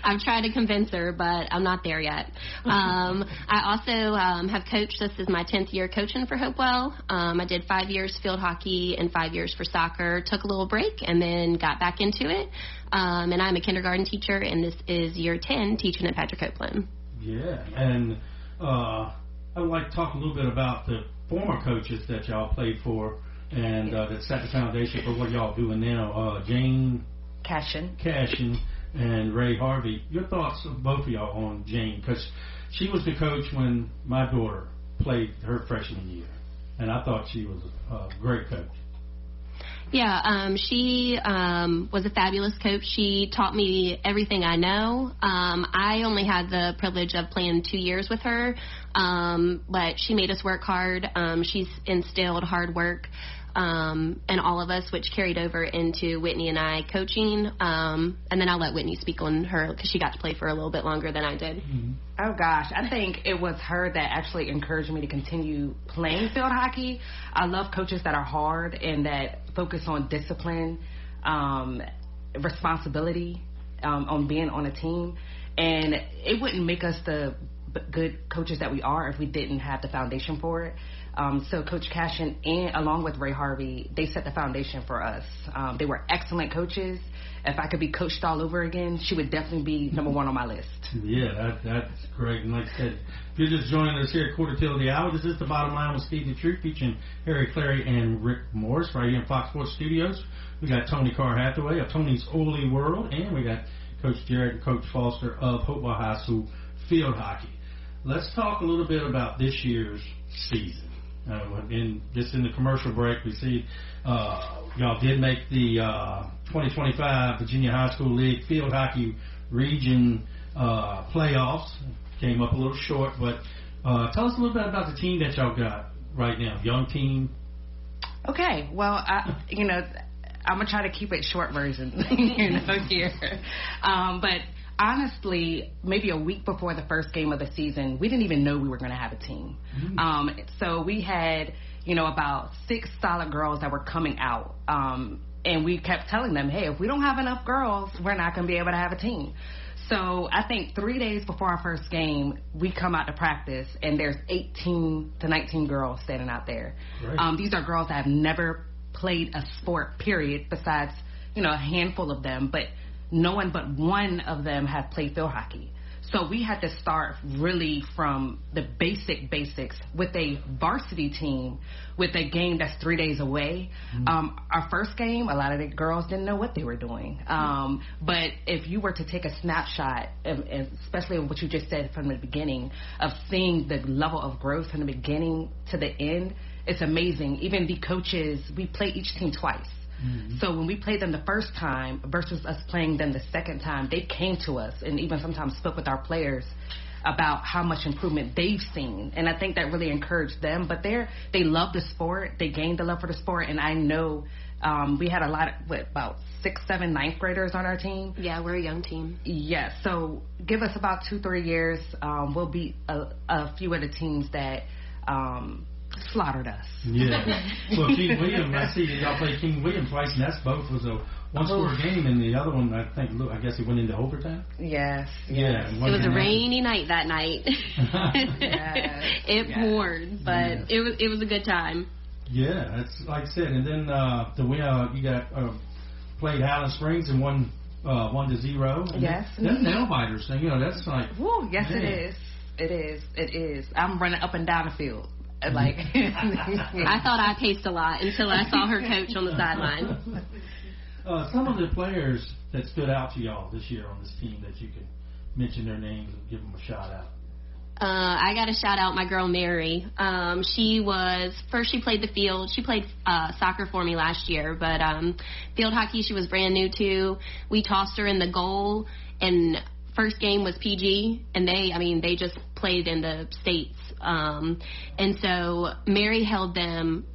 I've tried to convince her, but I'm not there yet. I also have coached. This is my 10th year coaching for Hopewell. I did 5 years field hockey and 5 years for soccer. Took a little break and then got back into it. And I'm a kindergarten teacher, and this is year 10 teaching at Patrick Copeland. Yeah, and I would like to talk a little bit about the former coaches that y'all played for and that set the foundation for what y'all doing now. Jane Cashin and Ray Harvey. Your thoughts of both of y'all on Jane, because she was the coach when my daughter played her freshman year, and I thought she was a great coach. Yeah, she was a fabulous coach. She taught me everything I know. I only had the privilege of playing 2 years with her, but she made us work hard. She's instilled hard work in all of us, which carried over into Whitney and I coaching. And then I'll let Whitney speak on her because she got to play for a little bit longer than I did. Mm-hmm. Oh, gosh. I think it was her that actually encouraged me to continue playing field hockey. I love coaches that are hard and that focus on discipline, responsibility, on being on a team. And it wouldn't make us the good coaches that we are if we didn't have the foundation for it. So Coach Cashin, and along with Ray Harvey, they set the foundation for us. They were excellent coaches. If I could be coached all over again, she would definitely be number one on my list. Yeah, that's great. And like I said, if you're just joining us here at quarter till the hour, this is The Bottom Line with Steve the Truth, featuring Harry Clary and Rick Morris right here in Fox Sports Studios. We got Toni Carr Hathaway of Tony's Oly World, and we got Coach Jarrett and Coach Foster of Hopewell High School Field Hockey. Let's talk a little bit about this year's season. In the commercial break, we see y'all did make the 2025 Virginia High School League Field Hockey Region playoffs. Came up a little short, but tell us a little bit about the team that y'all got right now. Young team. Okay, well, I'm gonna try to keep it short version, here. But honestly, maybe a week before the first game of the season, we didn't even know we were going to have a team. Mm-hmm. So we had, about 6 solid girls that were coming out. And we kept telling them, hey, if we don't have enough girls, we're not going to be able to have a team. So I think 3 days before our first game, we come out to practice, and there's 18 to 19 girls standing out there. These are girls that have never played a sport, period, besides, a handful of them. But no one but one of them have played field hockey. So we had to start really from the basics with a varsity team with a game that's 3 days away. Mm-hmm. Our first game, a lot of the girls didn't know what they were doing. But if you were to take a snapshot, especially what you just said from the beginning, of seeing the level of growth from the beginning to the end, it's amazing. Even the coaches, we play each team twice. Mm-hmm. So when we played them the first time versus us playing them the second time, they came to us and even sometimes spoke with our players about how much improvement they've seen. And I think that really encouraged them. But they love the sport. They gained the love for the sport. And I know we had a lot of, about 6, 7, 9th graders on our team. Yeah, we're a young team. Yes. Yeah, so give us about 2-3 years. We'll beat a few of the teams that slaughtered us. Yeah. Well, King William, I see y'all played King William twice, and that's both was a one-score game, and the other one, I guess it went into overtime. Yes. Yeah. It was a rainy night that night. It poured, but it was a good time. Yeah, that's like I said. And then you got played Highland Springs and won 1-0. Yes. That's nail biters thing. That's like. Woo, yes, man. It is. I'm running up and down the field. Like I thought I paced a lot until I saw her coach on the sideline. Some of the players that stood out to y'all this year on this team that you can mention their names and give them a shout out. I got to shout out my girl Mary. She played the field. She played soccer for me last year, but field hockey she was brand new to. We tossed her in the goal, and first game was PG, and they just played in the States. And so Mary held them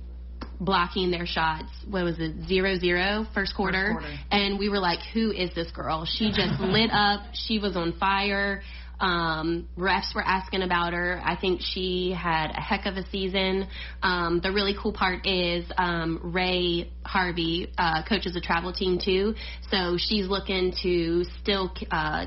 blocking their shots. What was it, 0-0 first quarter? And we were like, who is this girl? She just lit up. She was on fire. Refs were asking about her. I think she had a heck of a season. The really cool part is Ray Harvey coaches a travel team too, so she's looking to still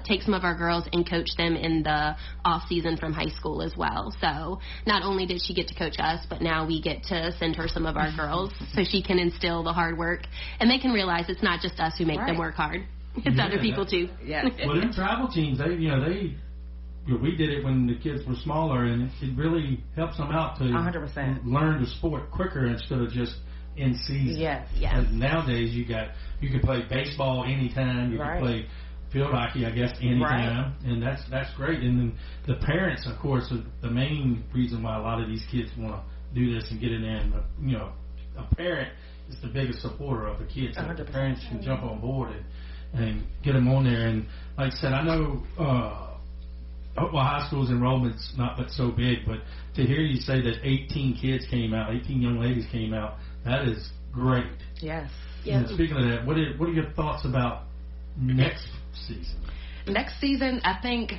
take some of our girls and coach them in the off season from high school as well. So not only did she get to coach us, but now we get to send her some of our girls so she can instill the hard work, and they can realize it's not just us who make them work hard. It's other people too. Yeah. Well, them travel teams, we did it when the kids were smaller, and it really helps them out to 100%. learn the sport quicker instead of just in season. Yes. Nowadays you can play baseball anytime, you can play field hockey, I guess, anytime, and that's great. And then the parents, of course, are the main reason why a lot of these kids want to do this and get in there. And a parent is the biggest supporter of the kids. So the parents can jump on board and get them on there. And like I said, I know Hopewell High School's enrollment's not but so big, but to hear you say that 18 young ladies came out, that is great. Yes. And speaking of that, what are your thoughts about next season? Next season, I think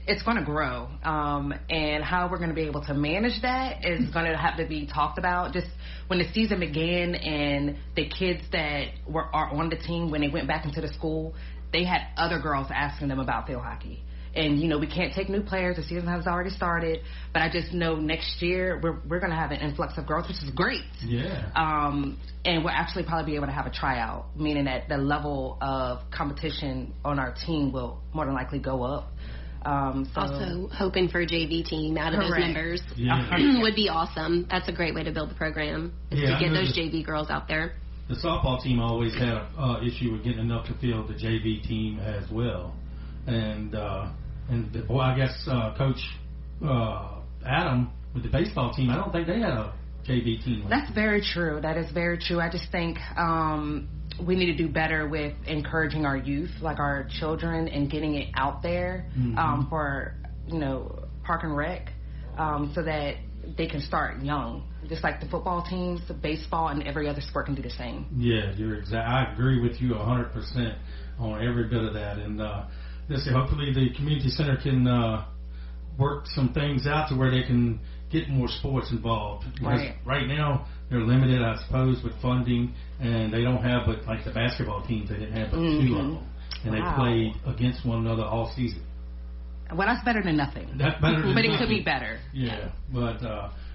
it's going to grow, and how we're going to be able to manage that is going to have to be talked about. Just when the season began and the kids that are on the team, when they went back into the school, they had other girls asking them about field hockey. And, we can't take new players. The season has already started. But I just know next year we're going to have an influx of girls, which is great. Yeah. And we'll actually probably be able to have a tryout, meaning that the level of competition on our team will more than likely go up. Also, hoping for a JV team out of those members would be awesome. That's a great way to build the program, is to get those JV girls out there. The softball team always had an issue with getting enough to field the JV team as well. And I guess Coach Adam with the baseball team, I don't think they had a JV team. That's very true. That is very true. I just think we need to do better with encouraging our youth, like our children, and getting it out there for, Park and Rec, so that they can start young. Just like the football teams, the baseball, and every other sport can do the same. Yeah, I agree with you 100% on every bit of that. And hopefully the community center can work some things out to where they can get more sports involved. Right now they're limited, I suppose, with funding, and they don't have but like the basketball teams. They didn't have but 2 of them, and they played against one another all season. Well, that's better than nothing. That's better than but nothing. It could be better. Yeah, but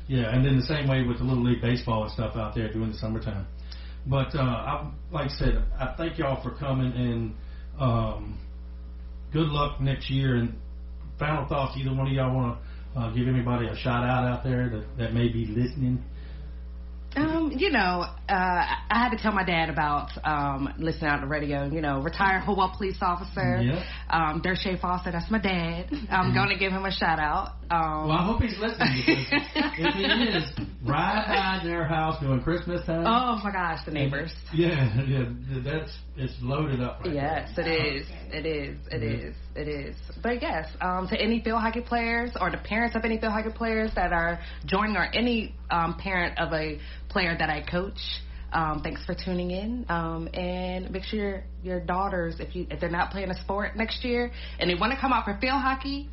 and then the same way with the Little League baseball and stuff out there during the summertime. But like I said, I thank y'all for coming, and good luck next year. And final thoughts, either one of y'all want to give anybody a shout out there that may be listening? I had to tell my dad about listening out on the radio. Retired Hopewell police officer, Dershay Foster. That's my dad. I'm going to give him a shout out. Well, I hope he's listening, because if he is, ride by their house during Christmas time. Oh my gosh, the neighbors. It's loaded up. Yes, it is. It is. But yes, to any field hockey players or the parents of any field hockey players that are joining, or any parent of a player that I coach, thanks for tuning in. And make sure your daughters, if they're not playing a sport next year and they want to come out for field hockey,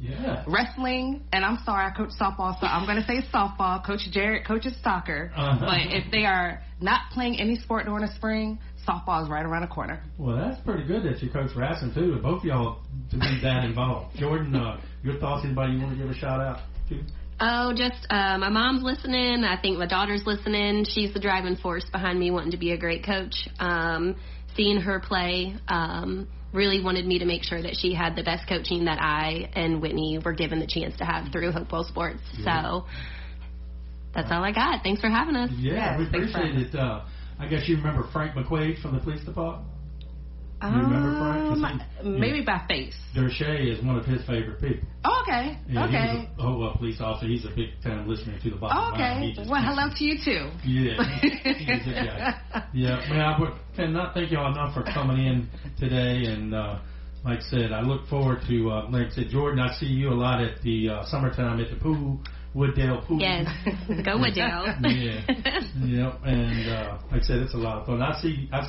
wrestling, and I'm sorry, I coach softball, so I'm going to say softball. Coach Jarrett coaches soccer. But if they are not playing any sport during the spring, softball is right around the corner. Well, that's pretty good that you coach wrestling too. Both of y'all to be that involved. Jordan, your thoughts? Anybody you want to give a shout out to? Oh, just my mom's listening. I think my daughter's listening. She's the driving force behind me wanting to be a great coach. Seeing her play really wanted me to make sure that she had the best coaching that I and Whitney were given the chance to have through Hopewell Sports. So that's all I got. Thanks for having us. Yeah, we appreciate it. I guess you remember Frank McQuaid from the police department? You remember Frank? Maybe by face. Dershay is one of his favorite people. Oh, okay. Yeah, he was a Hopewell police officer. He's a big time listener to the bottom line. Well, hello to you too. Yeah, he's a good guy. Yeah, man, I cannot thank y'all enough for coming in today. And like I said, I look forward to, like I said, Jordan, I see you a lot at the summertime at the pool. Wooddale Pool. Yes, go Wooddale. And like I said, it's a lot of fun. I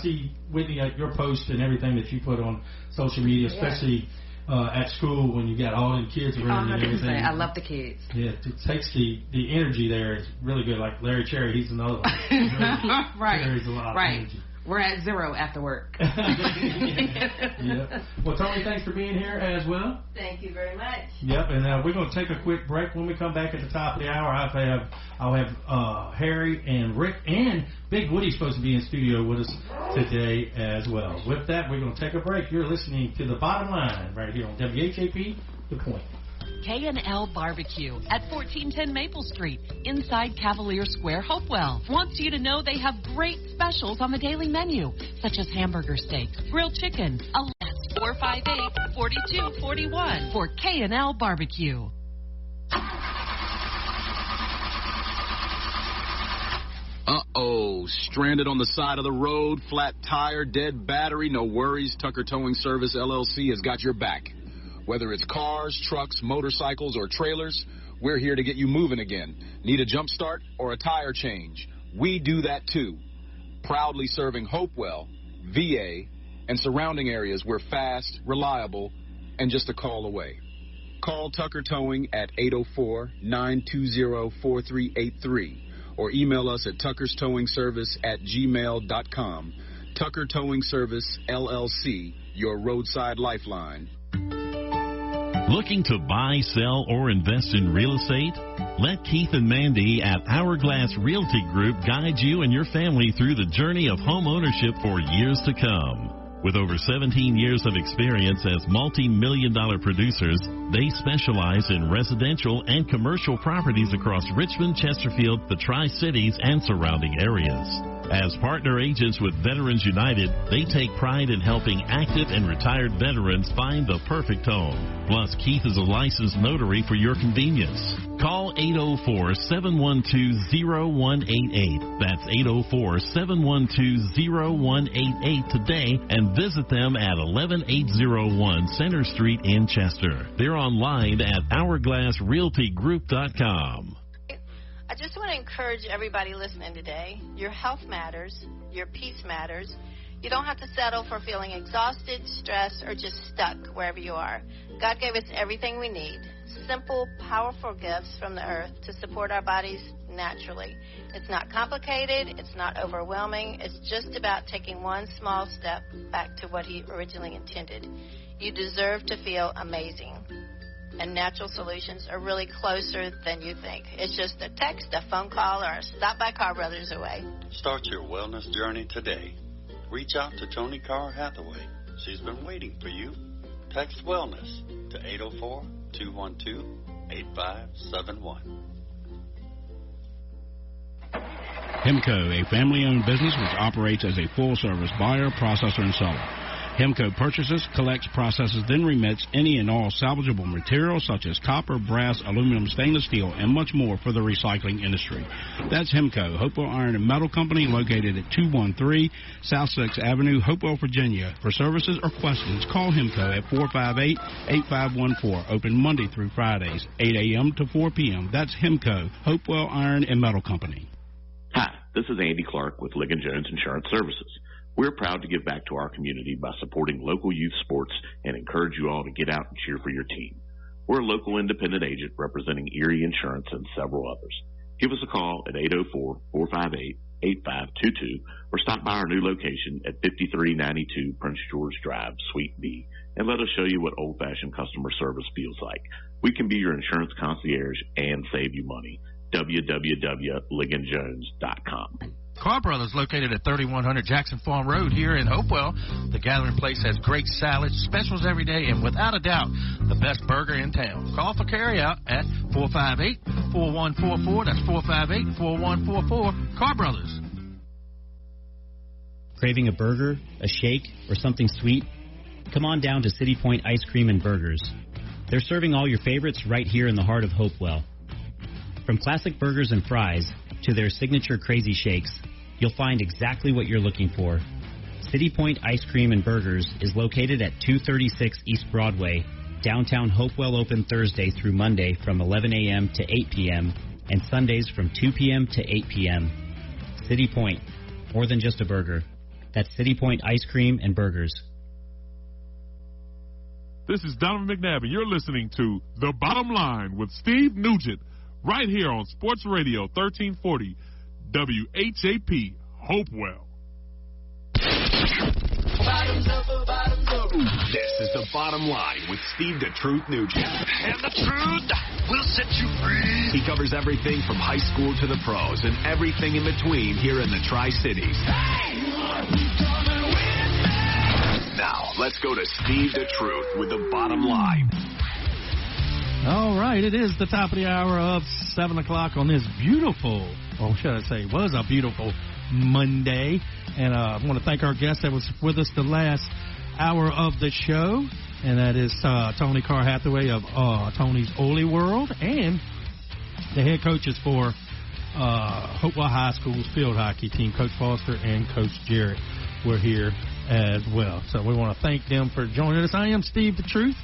see Whitney, your posts and everything that you put on social media, especially at school when you got all them kids around and everything. I love the kids. Yeah, it takes the energy there. It's really good. Like Larry Cherry, he's another one. Really right. Carries a lot of energy. We're at 0 after work. Yeah. Well, Toni, thanks for being here as well. Thank you very much. Yep, and we're going to take a quick break. When we come back at the top of the hour, I'll have Harry and Rick and Big Woody's supposed to be in studio with us today as well. With that, we're going to take a break. You're listening to The Bottom Line right here on WHAP, The Point. K&L Barbecue at 1410 Maple Street, inside Cavalier Square, Hopewell. Wants you to know they have great specials on the daily menu, such as hamburger steaks, grilled chicken, 458-4241 for K&L Barbecue. Uh-oh, stranded on the side of the road, flat tire, dead battery, no worries. Tucker Towing Service, LLC has got your back. Whether it's cars, trucks, motorcycles, or trailers, we're here to get you moving again. Need a jump start or a tire change? We do that too. Proudly serving Hopewell, VA, and surrounding areas. We're fast, reliable, and just a call away. Call Tucker Towing at 804-920-4383 or email us at tuckerstowingservice@gmail.com. Tucker Towing Service, LLC, your roadside lifeline. Looking to buy, sell, or invest in real estate? Let Keith and Mandy at Hourglass Realty Group guide you and your family through the journey of home ownership for years to come. With over 17 years of experience as multi-million-dollar producers, they specialize in residential and commercial properties across Richmond, Chesterfield, the Tri-Cities, and surrounding areas. As partner agents with Veterans United, they take pride in helping active and retired veterans find the perfect home. Plus, Keith is a licensed notary for your convenience. Call 804-712-0188. That's 804-712-0188 today and visit them at 11801 Center Street in Chester. They're online at hourglassrealtygroup.com. I just want to encourage everybody listening today. Your health matters. Your peace matters. You don't have to settle for feeling exhausted, stressed, or just stuck wherever you are. God gave us everything we need. Simple, powerful gifts from the earth to support our bodies naturally. It's not complicated. It's not overwhelming. It's just about taking one small step back to what He originally intended. You deserve to feel amazing. And natural solutions are really closer than you think. It's just a text, a phone call, or a stop by Carr Brothers away. Start your wellness journey today. Reach out to Toni Carr Hathaway. She's been waiting for you. Text wellness to 804-212-8571. Hemco, a family-owned business which operates as a full-service buyer, processor, and seller. Hemco purchases, collects, processes, then remits any and all salvageable materials such as copper, brass, aluminum, stainless steel, and much more for the recycling industry. That's Hemco, Hopewell Iron and Metal Company, located at 213 South 6th Avenue, Hopewell, Virginia. For services or questions, call Hemco at 458-8514. Open Monday through Fridays, 8 a.m. to 4 p.m. That's Hemco, Hopewell Iron and Metal Company. Hi, this is Andy Clark with Ligon Jones Insurance Services. We're proud to give back to our community by supporting local youth sports and encourage you all to get out and cheer for your team. We're a local independent agent representing Erie Insurance and several others. Give us a call at 804-458-8522 or stop by our new location at 5392 Prince George Drive, Suite B, and let us show you what old-fashioned customer service feels like. We can be your insurance concierge and save you money. www.ligonjones.com. Carr Brothers, located at 3100 Jackson Farm Road here in Hopewell. The Gathering Place has great salads, specials every day, and without a doubt, the best burger in town. Call for carryout at 458-4144. That's 458-4144. Carr Brothers. Craving a burger, a shake, or something sweet? Come on down to City Point Ice Cream and Burgers. They're serving all your favorites right here in the heart of Hopewell. From classic burgers and fries to their signature crazy shakes, you'll find exactly what you're looking for. City Point Ice Cream and Burgers is located at 236 East Broadway, downtown Hopewell, open Thursday through Monday from 11 a.m. to 8 p.m. and Sundays from 2 p.m. to 8 p.m. City Point, more than just a burger. That's City Point Ice Cream and Burgers. This is Donovan McNabb, and you're listening to The Bottom Line with Steve Nugent, right here on Sports Radio 1340, WHAP, Hopewell. Bottoms up, bottoms up. This is The Bottom Line with Steve the Truth Nugent. And the truth will set you free. He covers everything from high school to the pros and everything in between here in the Tri-Cities. Hey! Now, let's go to Steve the Truth with The Bottom Line. All right, it is the top of the hour of 7 o'clock on this beautiful, or should I say, was a beautiful Monday. And I want to thank our guest that was with us the last hour of the show, and that is Toni Carr Hathaway of Tony's Oly World, and the head coaches for Hopewell High School's field hockey team, Coach Foster and Coach Jarrett, were here as well. So we want to thank them for joining us. I am Steve the Truth,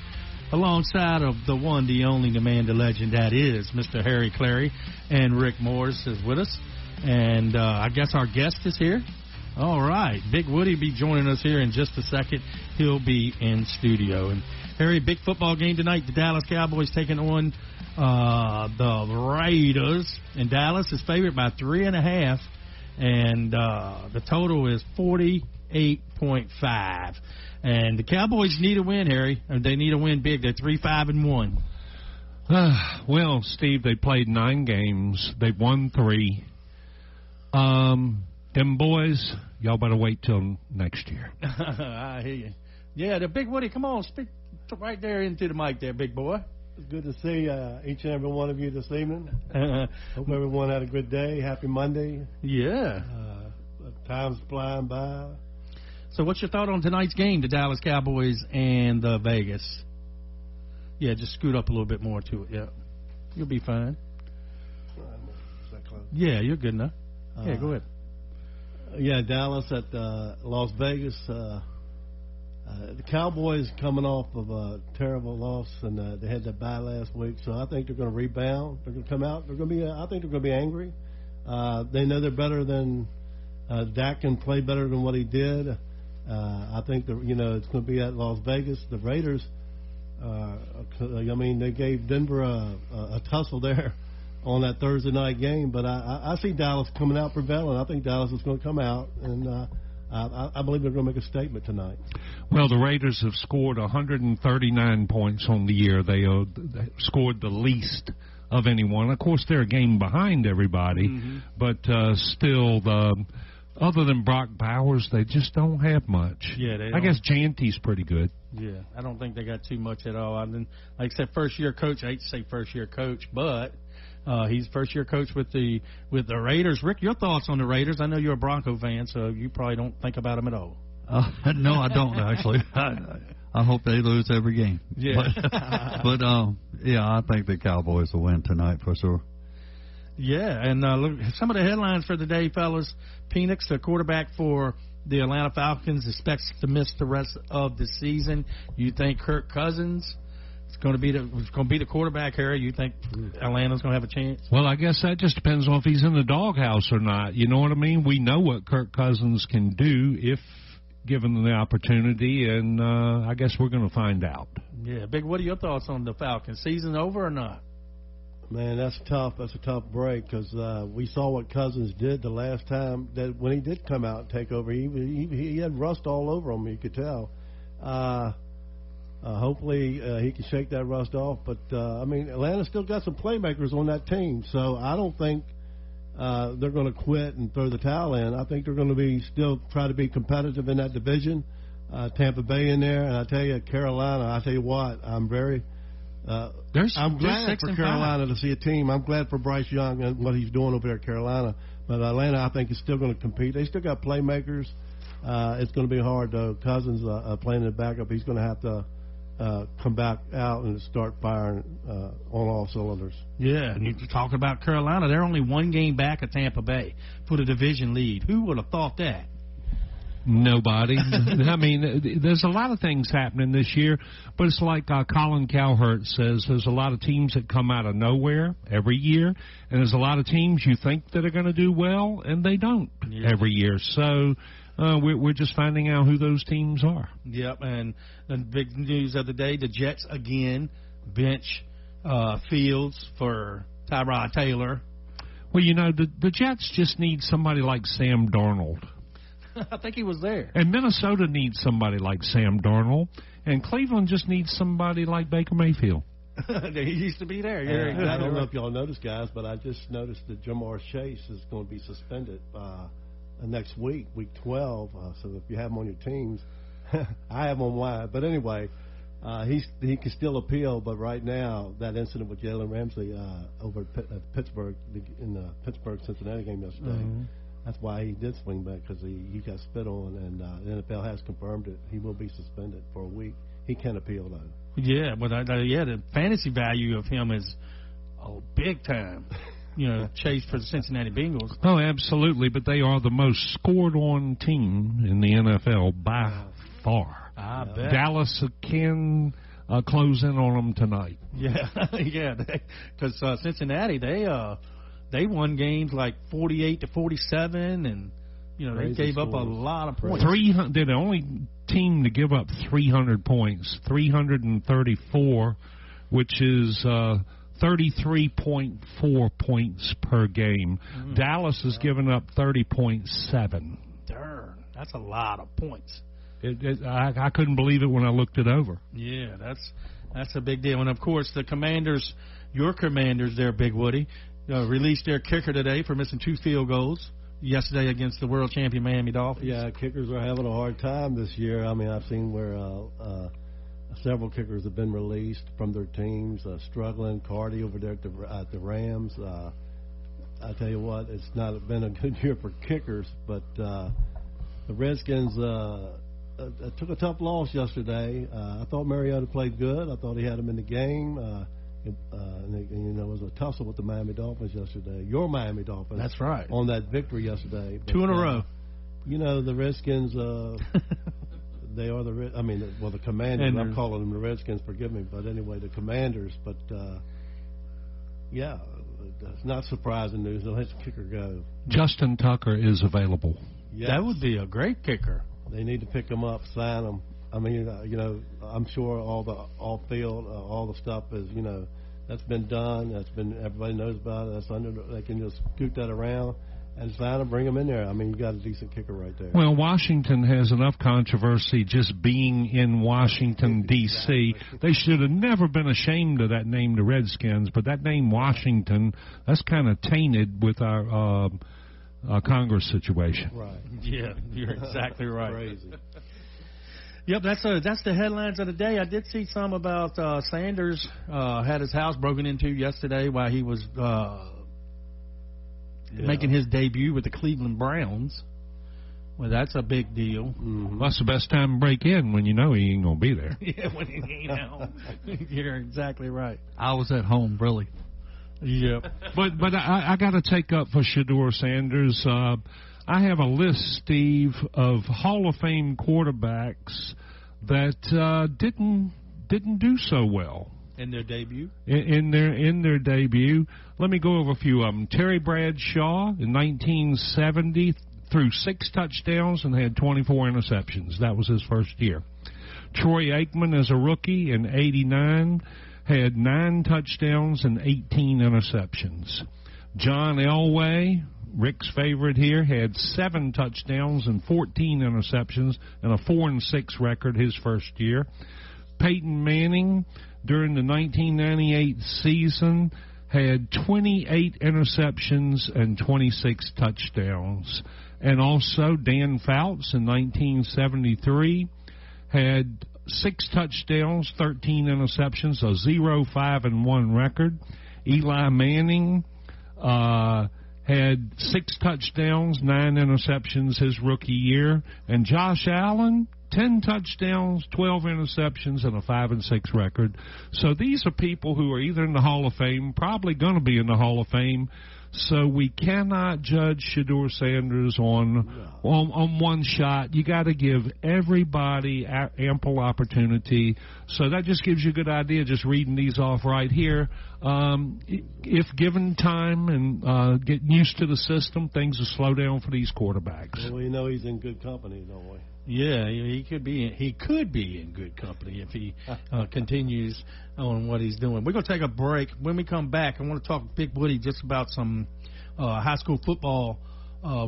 alongside of the one, the only, the man, the legend, that is Mr. Harry Clary, and Rick Morris is with us. And I guess our guest is here. All right. Big Woody be joining us here in just a second. He'll be in studio. And, Harry, big football game tonight. The Dallas Cowboys taking on the Raiders. And Dallas is favored by 3.5. And the total is 48.5. And the Cowboys need a win, Harry. They need a win big. They're 3-5-1. Well, Steve, they played 9 games. They've won 3. Them boys, y'all better wait till next year. I hear you. Yeah, the Big Woody, come on, speak right there into the mic there, big boy. It's good to see each and every one of you this evening. Hope everyone had a good day. Happy Monday. Yeah. Time's flying by. So what's your thought on tonight's game, the Dallas Cowboys and the Vegas? Yeah, just scoot up a little bit more to it. Yeah. You'll be fine. Is that close? Yeah, you're good enough. Yeah, go ahead. Yeah, Dallas at Las Vegas. The Cowboys coming off of a terrible loss, and they had that bye last week. So I think they're going to rebound. They're going to come out. They're going to be. I think they're going to be angry. They know they're better than Dak can play better than what he did. I think it's going to be at Las Vegas. The Raiders. They gave Denver a tussle there on that Thursday night game, but I see Dallas coming out prevailing. I think Dallas is going to come out, and I believe they're going to make a statement tonight. Well, the Raiders have scored 139 points on the year. They scored the least of anyone. Of course, they're a game behind everybody, but still, other than Brock Bowers, they just don't have much. Yeah, I guess Janty's pretty good. Yeah, I don't think they got too much at all. Like I said, first-year coach. I hate to say first-year coach, but he's first-year coach with the Raiders. Rick, your thoughts on the Raiders? I know you're a Bronco fan, so you probably don't think about them at all. No, I don't actually. I hope they lose every game. Yeah, but I think the Cowboys will win tonight for sure. Yeah, and look, some of the headlines for the day, fellas. Penix, the quarterback for the Atlanta Falcons, expects to miss the rest of the season. You think Kirk Cousins is going to be the quarterback, Harry? You think Atlanta's going to have a chance? Well, I guess that just depends on if he's in the doghouse or not. You know what I mean? We know what Kirk Cousins can do if given the opportunity, and I guess we're going to find out. Yeah, Big, what are your thoughts on the Falcons? Season over or not? Man, that's tough. That's a tough break because we saw what Cousins did the last time that when he did come out and take over. He had rust all over him. You could tell. Hopefully he can shake that rust off. But Atlanta still got some playmakers on that team, so I don't think they're going to quit and throw the towel in. I think they're going to still try to be competitive in that division. Tampa Bay in there, and I tell you, Carolina. I tell you what, I'm very. I'm glad for Carolina to see a team. I'm glad for Bryce Young and what he's doing over there at Carolina. But Atlanta, I think, is still going to compete. They still got playmakers. It's going to be hard, though. Cousins playing in the backup. He's going to have to come back out and start firing on all cylinders. Yeah, and you're talking about Carolina. They're only one game back of Tampa Bay for the division lead. Who would have thought that? Nobody. I mean, there's a lot of things happening this year, but it's like Colin Cowherd says, there's a lot of teams that come out of nowhere every year, and there's a lot of teams you think that are going to do well, and they don't every year. So we're just finding out who those teams are. Yep, and the big news of the day, the Jets again bench Fields for Tyrod Taylor. Well, the Jets just need somebody like Sam Darnold. I think he was there. And Minnesota needs somebody like Sam Darnold, and Cleveland just needs somebody like Baker Mayfield. He used to be there. I don't know if y'all noticed, guys, but I just noticed that Jamar Chase is going to be suspended next week, week 12. So if you have him on your teams, I have him on mine. But anyway, he can still appeal. But right now, that incident with Jalen Ramsey over at Pittsburgh in the Pittsburgh-Cincinnati game yesterday, that's why he did swing back, because he got spit on, and the NFL has confirmed it. He will be suspended for a week. He can appeal, though. Yeah, but the fantasy value of him is big time. Chase for the Cincinnati Bengals. Oh, absolutely, but they are the most scored-on team in the NFL by far. I bet. Dallas can close in on them tonight. Yeah, because Cincinnati, they won games like 48-47, and they gave up a lot of points. They're the only team to give up 300 points, 334, which is 33.4 points per game. Dallas has given up 30.7. Darn, that's a lot of points. I couldn't believe it when I looked it over. Yeah, that's a big deal. And of course, the Commanders, your Commanders, there, Big Woody, released their kicker today for missing 2 field goals yesterday against the world champion Miami Dolphins. Yeah, kickers are having a hard time this year. I mean, I've seen where several kickers have been released from their teams, struggling. Cardi over there at the Rams. I tell you what, it's not been a good year for kickers, but the Redskins took a tough loss yesterday. I thought Mariota played good. I thought he had him in the game. And it was a tussle with the Miami Dolphins yesterday. Your Miami Dolphins. That's right. On that victory yesterday. But, 2 in a row. The Redskins, they are the Commanders. I'm calling them the Redskins, forgive me. But anyway, the Commanders. But, it's not surprising news. They'll let the kicker go. Justin Tucker is available. Yes. That would be a great kicker. They need to pick him up, sign him. I mean, I'm sure all the off-field, all the stuff is, that's been done. Everybody knows about it. They can just scoot that around and sign him, bring him in there. I mean, you got a decent kicker right there. Well, Washington has enough controversy just being in Washington, D.C. They should have never been ashamed of that name, the Redskins, but that name Washington, that's kind of tainted with our Congress situation. Right. Yeah, you're exactly right. Crazy. Yep, that's the headlines of the day. I did see some about Sanders had his house broken into yesterday while he was making his debut with the Cleveland Browns. Well, that's a big deal. Mm-hmm. That's the best time to break in when you know he ain't going to be there. Yeah, when he ain't home. You're exactly right. I was at home, really. Yep. But I got to take up for Shedeur Sanders. I have a list, Steve, of Hall of Fame quarterbacks that didn't do so well in their debut. In their debut, let me go over a few of them. Terry Bradshaw in 1970 threw 6 touchdowns and had 24 interceptions. That was his first year. Troy Aikman, as a rookie in '89, had 9 touchdowns and 18 interceptions. John Elway, Rick's favorite here, had 7 touchdowns and 14 interceptions and a 4-6 record his first year. Peyton Manning, during the 1998 season, had 28 interceptions and 26 touchdowns. And also Dan Fouts in 1973 had 6 touchdowns, 13 interceptions, a 0-5-1 record. Eli Manning had 6 touchdowns, 9 interceptions his rookie year. And Josh Allen, 10 touchdowns, 12 interceptions, and a 5-6 record. So these are people who are either in the Hall of Fame, probably going to be in the Hall of Fame. So we cannot judge Shedeur Sanders on one shot. You got to give everybody ample opportunity. So that just gives you a good idea, just reading these off right here. If given time and getting used to the system, things will slow down for these quarterbacks. Well, we know he's in good company, don't we? Yeah, he could be in good company if he continues on what he's doing. We're going to take a break. When we come back, I want to talk to Big Woody just about some high school football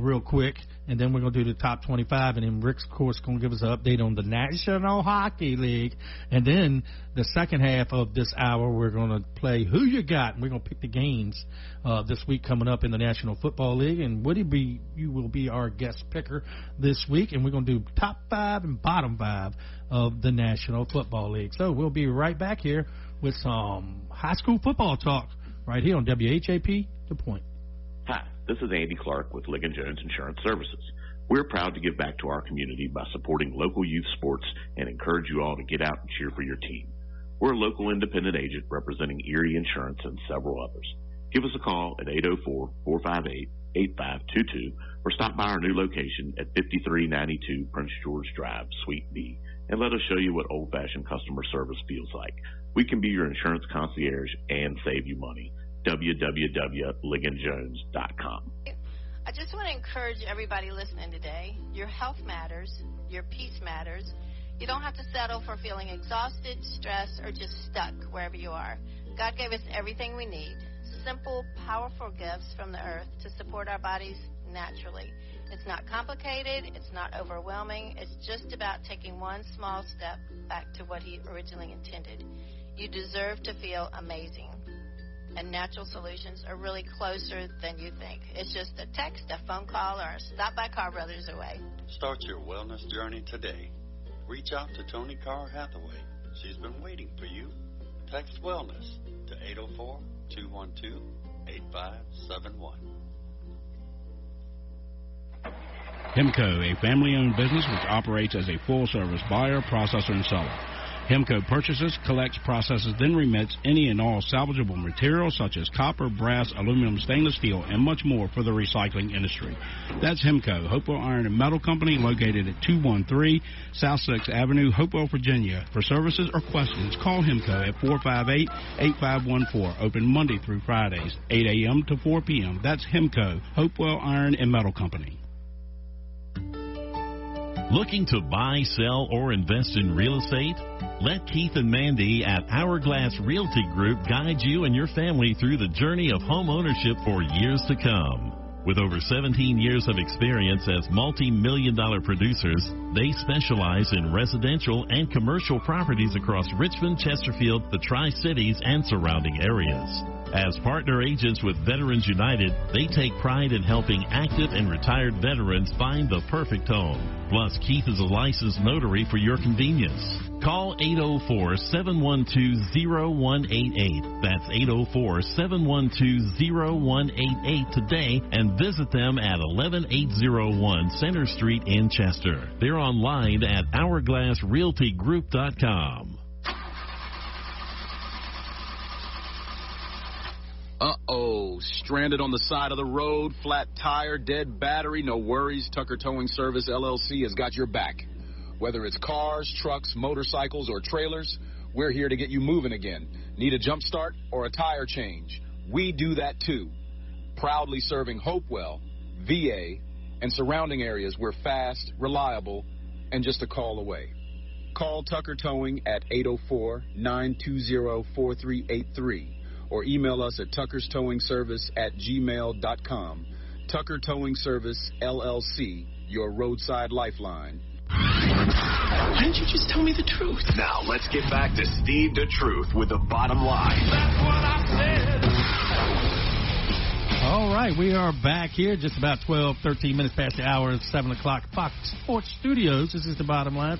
real quick, and then we're going to do the top 25, and then Rick's, of course, going to give us an update on the National Hockey League. And then the second half of this hour, we're going to play Who You Got, and we're going to pick the games this week coming up in the National Football League. And Woody, you will be our guest picker this week, and we're going to do top 5 and bottom 5 of the National Football League. So we'll be right back here with some high school football talk right here on WHAP, The Point. Hi, this is Andy Clark with Ligon Jones Insurance Services. We're proud to give back to our community by supporting local youth sports and encourage you all to get out and cheer for your team. We're a local independent agent representing Erie Insurance and several others. Give us a call at 804-458-8522 or stop by our new location at 5392 Prince George Drive, Suite B, and let us show you what old-fashioned customer service feels like. We can be your insurance concierge and save you money. www.ligonjones.com. I just want to encourage everybody listening today. Your health matters. Your peace matters. You don't have to settle for feeling exhausted, stressed, or just stuck wherever you are. God gave us everything we need. Simple, powerful gifts from the earth to support our bodies naturally. It's not complicated. It's not overwhelming. It's just about taking one small step back to what He originally intended. You deserve to feel amazing. And natural solutions are really closer than you think. It's just a text, a phone call, or a stop by Carr Brothers away. Start your wellness journey today. Reach out to Toni Carr Hathaway. She's been waiting for you. Text wellness to 804-212-8571. Hemco, a family-owned business which operates as a full-service buyer, processor, and seller. Hemco purchases, collects, processes, then remits any and all salvageable materials such as copper, brass, aluminum, stainless steel, and much more for the recycling industry. That's Hemco, Hopewell Iron and Metal Company, located at 213 South 6th Avenue, Hopewell, Virginia. For services or questions, call Hemco at 458-8514, open Monday through Fridays, 8 a.m. to 4 p.m. That's Hemco, Hopewell Iron and Metal Company. Looking to buy, sell, or invest in real estate? Let Keith and Mandy at Hourglass Realty Group guide you and your family through the journey of home ownership for years to come. With over 17 years of experience as multi-million-dollar producers, they specialize in residential and commercial properties across Richmond, Chesterfield, the Tri-Cities, and surrounding areas. As partner agents with Veterans United, they take pride in helping active and retired veterans find the perfect home. Plus, Keith is a licensed notary for your convenience. Call 804-712-0188. That's 804-712-0188 today and visit them at 11801 Center Street in Chester. They're online at hourglassrealtygroup.com. Uh-oh, stranded on the side of the road, flat tire, dead battery, no worries. Tucker Towing Service, LLC has got your back. Whether it's cars, trucks, motorcycles, or trailers, we're here to get you moving again. Need a jump start or a tire change? We do that too. Proudly serving Hopewell, VA, and surrounding areas. We're fast, reliable, and just a call away. Call Tucker Towing at 804-920-4383. or email us at tuckerstowingservice@gmail.com. Tucker Towing Service, LLC, your roadside lifeline. Why didn't you just tell me the truth? Now, let's get back to Steve the Truth with the bottom line. That's what I said. All right, we are back here just about 13 minutes past the hour of 7 o'clock. Fox Sports Studios. This is the bottom line.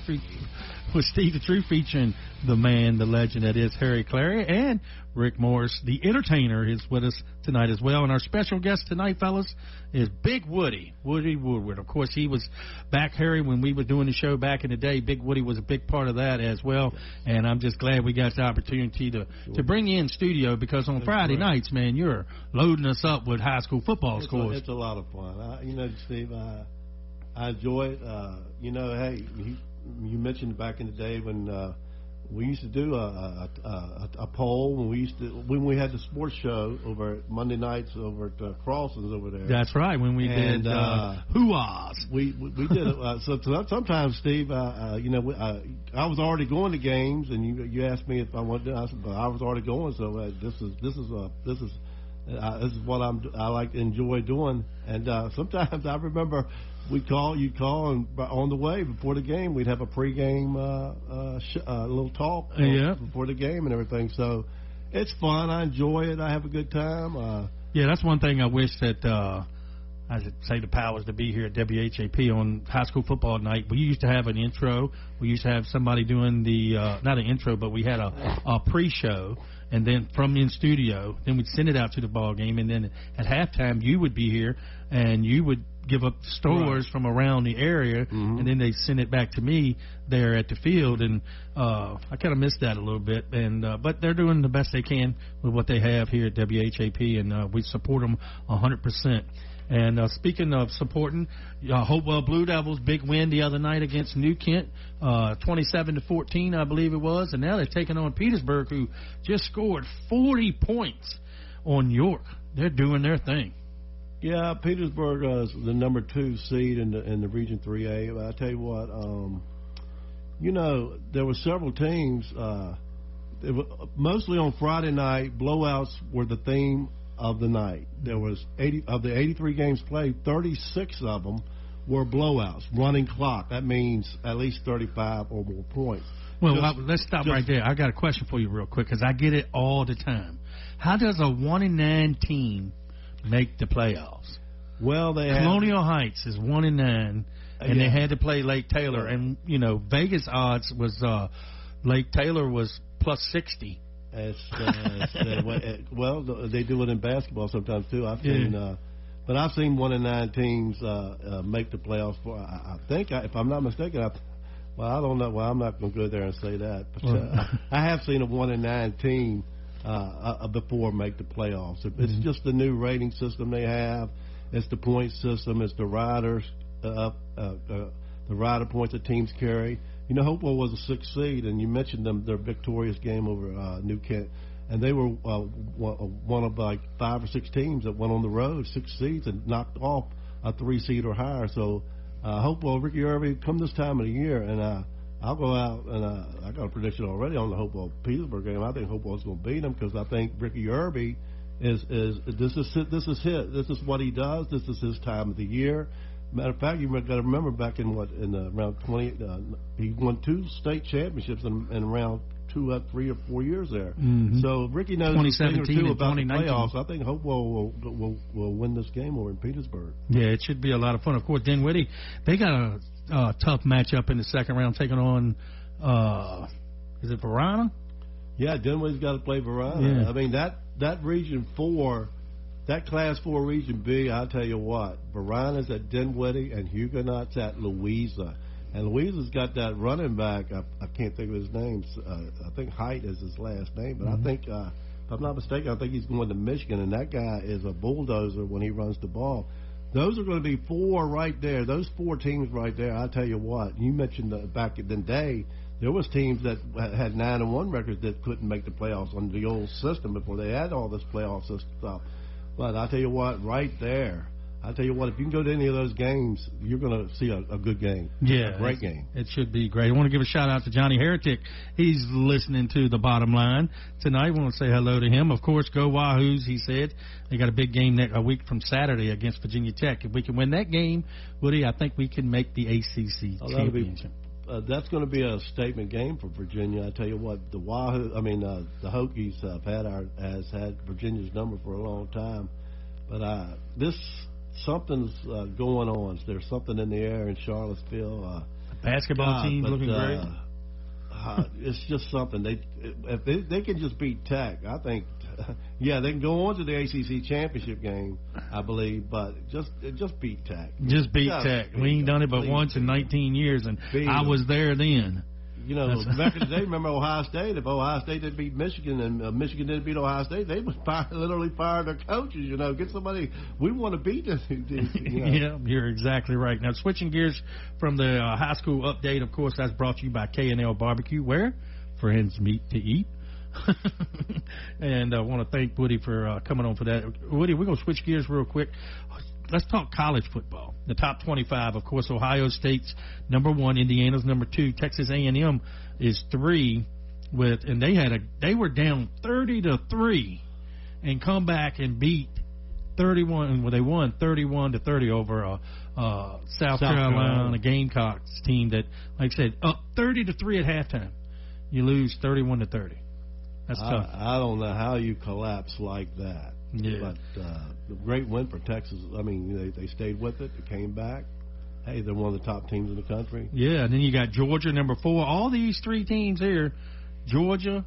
with Steve the Truth, featuring the man, the legend that is Harry Clary, and Rick Morris, the entertainer, is with us tonight as well. And our special guest tonight, fellas, is Big Woody Woodard. Of course, he was back, Harry, when we were doing the show back in the day. Big Woody was a big part of that as well. And I'm just glad we got the opportunity to bring you in studio, because on Friday nights, man, you're loading us up with high school football scores. It's a lot of fun. Steve, I enjoy it. Hey, you mentioned back in the day when we used to do a poll when we had the sports show over at Monday nights over at Crossings over there. That's right, when we did Hoo-Ahs. We did it. So sometimes, Steve, I was already going to games, and you asked me if I wanted to. I said, but I was already going, so this is what I like to enjoy doing. And sometimes I remember you'd call, and on the way before the game, we'd have a pregame little talk before the game and everything. So it's fun. I enjoy it. I have a good time. That's one thing I wish that I should say the powers to be here at WHAP on high school football night. We used to have an intro. We used to have somebody doing not an intro, but we had a pre-show. And then from in studio, then we'd send it out to the ball game, and then at halftime you would be here, and you would give up stores from around the area, and then they send it back to me there at the field, and I kind of missed that a little bit, and but they're doing the best they can with what they have here at WHAP, and we support them 100%. And speaking of supporting, Hopewell Blue Devils, big win the other night against New Kent, 27-14, I believe it was. And now they're taking on Petersburg, who just scored 40 points on York. They're doing their thing. Yeah, Petersburg is the number 2 seed in the Region 3A. But I tell you what, there were several teams. Mostly on Friday night, blowouts were the theme of the night. There was 80 of the 83 games played, 36 of them were blowouts, running clock. That means at least 35 or more points. Well, let's stop right there. I got a question for you real quick, because I get it all the time. How does a 1-9 team make the playoffs? Well, Colonial Heights is 1-9, and they had to play Lake Taylor, and Vegas odds was Lake Taylor was plus 60. Well, they do it in basketball sometimes too. I've seen 1-9 teams make the playoffs. I think, if I'm not mistaken, I don't know. Well, I'm not going to go there and say that, but I have seen a 1-9 team before make the playoffs. It's just the new rating system they have. It's the point system. It's the riders the rider points that teams carry. Hopewell was a 6th seed, and you mentioned their victorious game over New Kent, and they were one of like 5 or 6 teams that went on the road, 6 seeds, and knocked off a 3 seed or higher. So Hopewell, Ricky Irby, come this time of the year, and I'll go out, and I got a prediction already on the Hopewell Petersburg game. I think Hopewell's going to beat them, because I think Ricky Irby this is what he does. This is his time of the year. Matter of fact, you got to remember back in around 20, he won 2 state championships in around 3 or 4 years there. So Ricky knows a thing or two about the playoffs. I think Hopewell will win this game over in Petersburg. Yeah, it should be a lot of fun. Of course, Dinwiddie, they got a tough matchup in the second round, taking on is it Verona? Yeah, Dinwiddie's got to play Verona. Yeah. I mean that Region 4. That Class 4 Region B, I'll tell you what, Verona's at Dinwiddie and Huguenot's at Louisa. And Louisa's got that running back, I can't think of his name, I think Height is his last name, but I think, if I'm not mistaken, I think he's going to Michigan, and that guy is a bulldozer when he runs the ball. Those are going to be 4 right there. Those 4 teams right there, I'll tell you what, you mentioned back in the day, there was teams that had 9-1 records that couldn't make the playoffs under the old system before they had all this playoff system stuff. But I'll tell you what, right there, if you can go to any of those games, you're going to see a good game. Yeah. A great game. It should be great. I want to give a shout-out to Johnny Heretic. He's listening to The Bottom Line tonight. I want to say hello to him. Of course, go Wahoos, he said. They got a big game a week from Saturday against Virginia Tech. If we can win that game, Woody, I think we can make the ACC championship. That's going to be a statement game for Virginia. I tell you what, the the Hokies has had Virginia's number for a long time, but something's going on. There's something in the air in Charlottesville. Basketball team looking great. it's just something. If they can just beat Tech, I think, yeah, they can go on to the ACC championship game, I believe, but just beat Tech. Just beat Tech. We ain't done it but once in 19 years, and I was there then. You know, back in the day, remember Ohio State? If Ohio State didn't beat Michigan and Michigan didn't beat Ohio State, they would literally fire their coaches. You know, get somebody. We want to beat this. You know. Yeah, you're exactly right. Now, switching gears from the high school update, of course, that's brought to you by K&L Barbecue, where friends meet to eat. And I want to thank Woody for coming on for that. Woody, we're going to switch gears real quick. Let's talk college football. The top 25, of course, Ohio State's number 1, Indiana's number 2, Texas A&M is 3 and they were down 30-3 and come back and beat 31. Well, they won 31-30 over South Carolina Gamecocks team that, like I said, up 30-3 at halftime. You lose 31-30. That's tough. I don't know how you collapse like that. Yeah. But a great win for Texas. I mean, they stayed with it. They came back. Hey, they're one of the top teams in the country. Yeah, and then you got Georgia, number 4. All these 3 teams here, Georgia,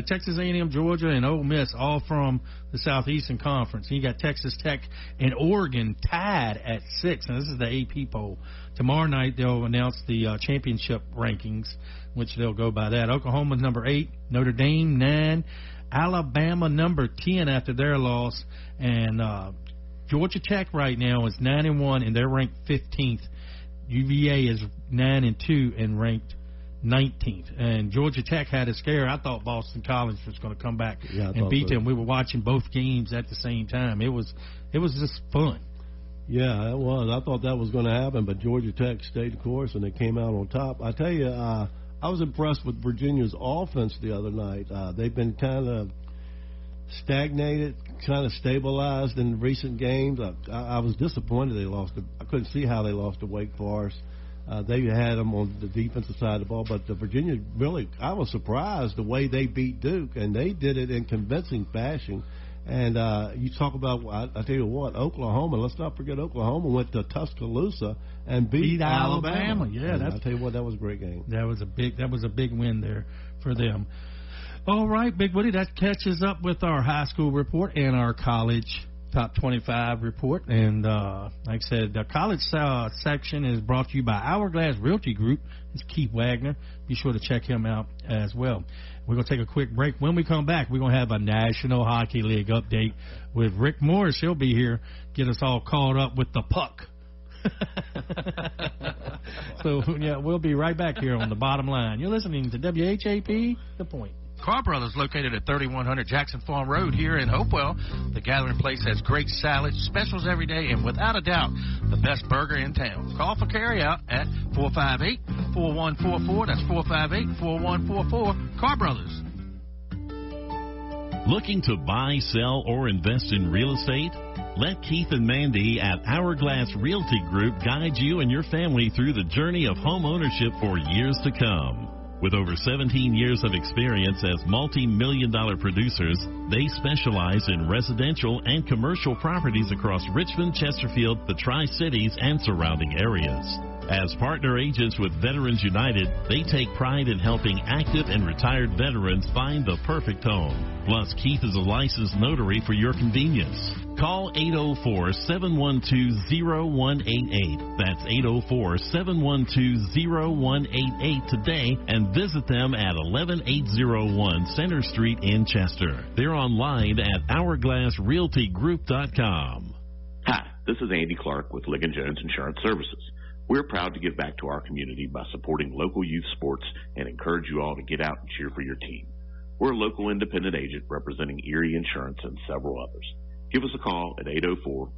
Texas A&M, Georgia, and Ole Miss, all from the Southeastern Conference. And you got Texas Tech and Oregon tied at 6, and this is the AP poll. Tomorrow night they'll announce the championship rankings, which they'll go by that. Oklahoma's number 8, Notre Dame 9, Alabama number 10 after their loss, and Georgia Tech right now is 9-1 and they're ranked 15th. UVA is 9-2 and ranked 19th. And Georgia Tech had a scare. I thought Boston College was going to come back and beat them. We were watching both games at the same time. It was just fun. Yeah, it was. I thought that was going to happen, but Georgia Tech stayed the course and they came out on top. I tell you, I was impressed with Virginia's offense the other night. They've been kind of stagnated, kind of stabilized in recent games. I was disappointed they lost. I couldn't see how they lost to Wake Forest. They had them on the defensive side of the ball, but Virginia really, I was surprised the way they beat Duke, and they did it in convincing fashion. And you talk about, I tell you what, Oklahoma. Let's not forget Oklahoma went to Tuscaloosa and beat Alabama. Yeah, I tell you what, that was a great game. That was a big win there for them. All right, Big Woody, that catches up with our high school report and our college top 25 report. And like I said, the college section is brought to you by Hourglass Realty Group. It's Keith Wagner. Be sure to check him out as well. We're going to take a quick break. When we come back, we're going to have a National Hockey League update with Rick Morris. He'll be here, get us all caught up with the puck. So, yeah, we'll be right back here on The Bottom Line. You're listening to WHAP, The Point. Carr Brothers, located at 3100 Jackson Farm Road here in Hopewell. The Gathering Place has great salads, specials every day, and without a doubt, the best burger in town. Call for carryout at 458-4144. That's 458-4144. Carr Brothers. Looking to buy, sell, or invest in real estate? Let Keith and Mandy at Hourglass Realty Group guide you and your family through the journey of home ownership for years to come. With over 17 years of experience as multi-million-dollar producers, they specialize in residential and commercial properties across Richmond, Chesterfield, the Tri-Cities, and surrounding areas. As partner agents with Veterans United, they take pride in helping active and retired veterans find the perfect home. Plus, Keith is a licensed notary for your convenience. Call 804-712-0188. That's 804-712-0188 today and visit them at 11801 Center Street in Chester. They're online at hourglassrealtygroup.com. Hi, this is Andy Clark with Ligon Jones Insurance Services. We're proud to give back to our community by supporting local youth sports and encourage you all to get out and cheer for your team. We're a local independent agent representing Erie Insurance and several others. Give us a call at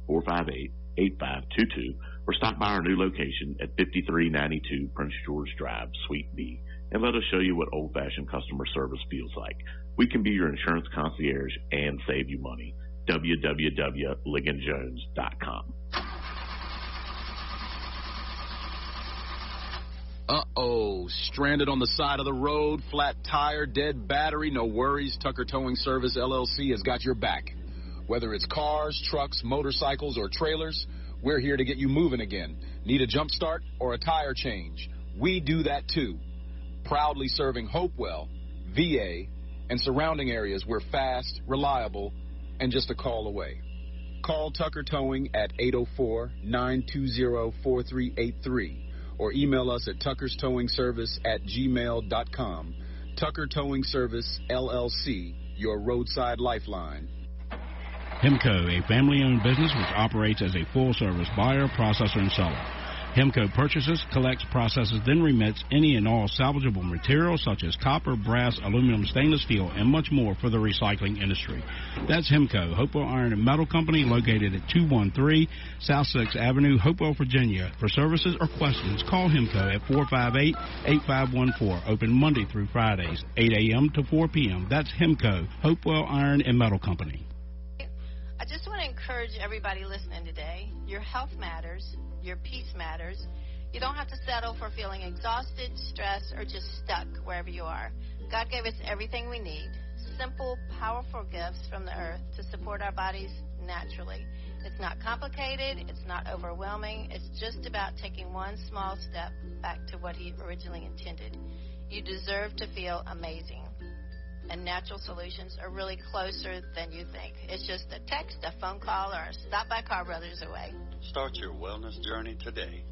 804-458-8522 or stop by our new location at 5392 Prince George Drive, Suite B, and let us show you what old-fashioned customer service feels like. We can be your insurance concierge and save you money. www.ligonjones.com. Uh-oh, stranded on the side of the road, flat tire, dead battery, no worries. Tucker Towing Service, LLC has got your back. Whether it's cars, trucks, motorcycles, or trailers, we're here to get you moving again. Need a jump start or a tire change? We do that too. proudly serving Hopewell, VA, and surrounding areas. We're fast, reliable, and just a call away. Call Tucker Towing at 804-920-4383 or email us at tuckerstowingservice@gmail.com. Tucker Towing Service, LLC, your roadside lifeline. Hemco, a family-owned business which operates as a full-service buyer, processor, and seller. Hemco purchases, collects, processes, then remits any and all salvageable materials such as copper, brass, aluminum, stainless steel, and much more for the recycling industry. That's Hemco, Hopewell Iron and Metal Company, located at 213 South 6th Avenue, Hopewell, Virginia. For services or questions, call Hemco at 458-8514. Open Monday through Fridays, 8 a.m. to 4 p.m. That's Hemco, Hopewell Iron and Metal Company. I just want to encourage everybody listening today. Your health matters. Your peace matters. You don't have to settle for feeling exhausted, stressed, or just stuck wherever you are. God gave us everything we need. Simple, powerful gifts from the earth to support our bodies naturally. It's not complicated. It's not overwhelming. It's just about taking one small step back to what He originally intended. You deserve to feel amazing. And natural solutions are really closer than you think. It's just a text, a phone call, or a stop by Carr Brothers away. Start your wellness journey today.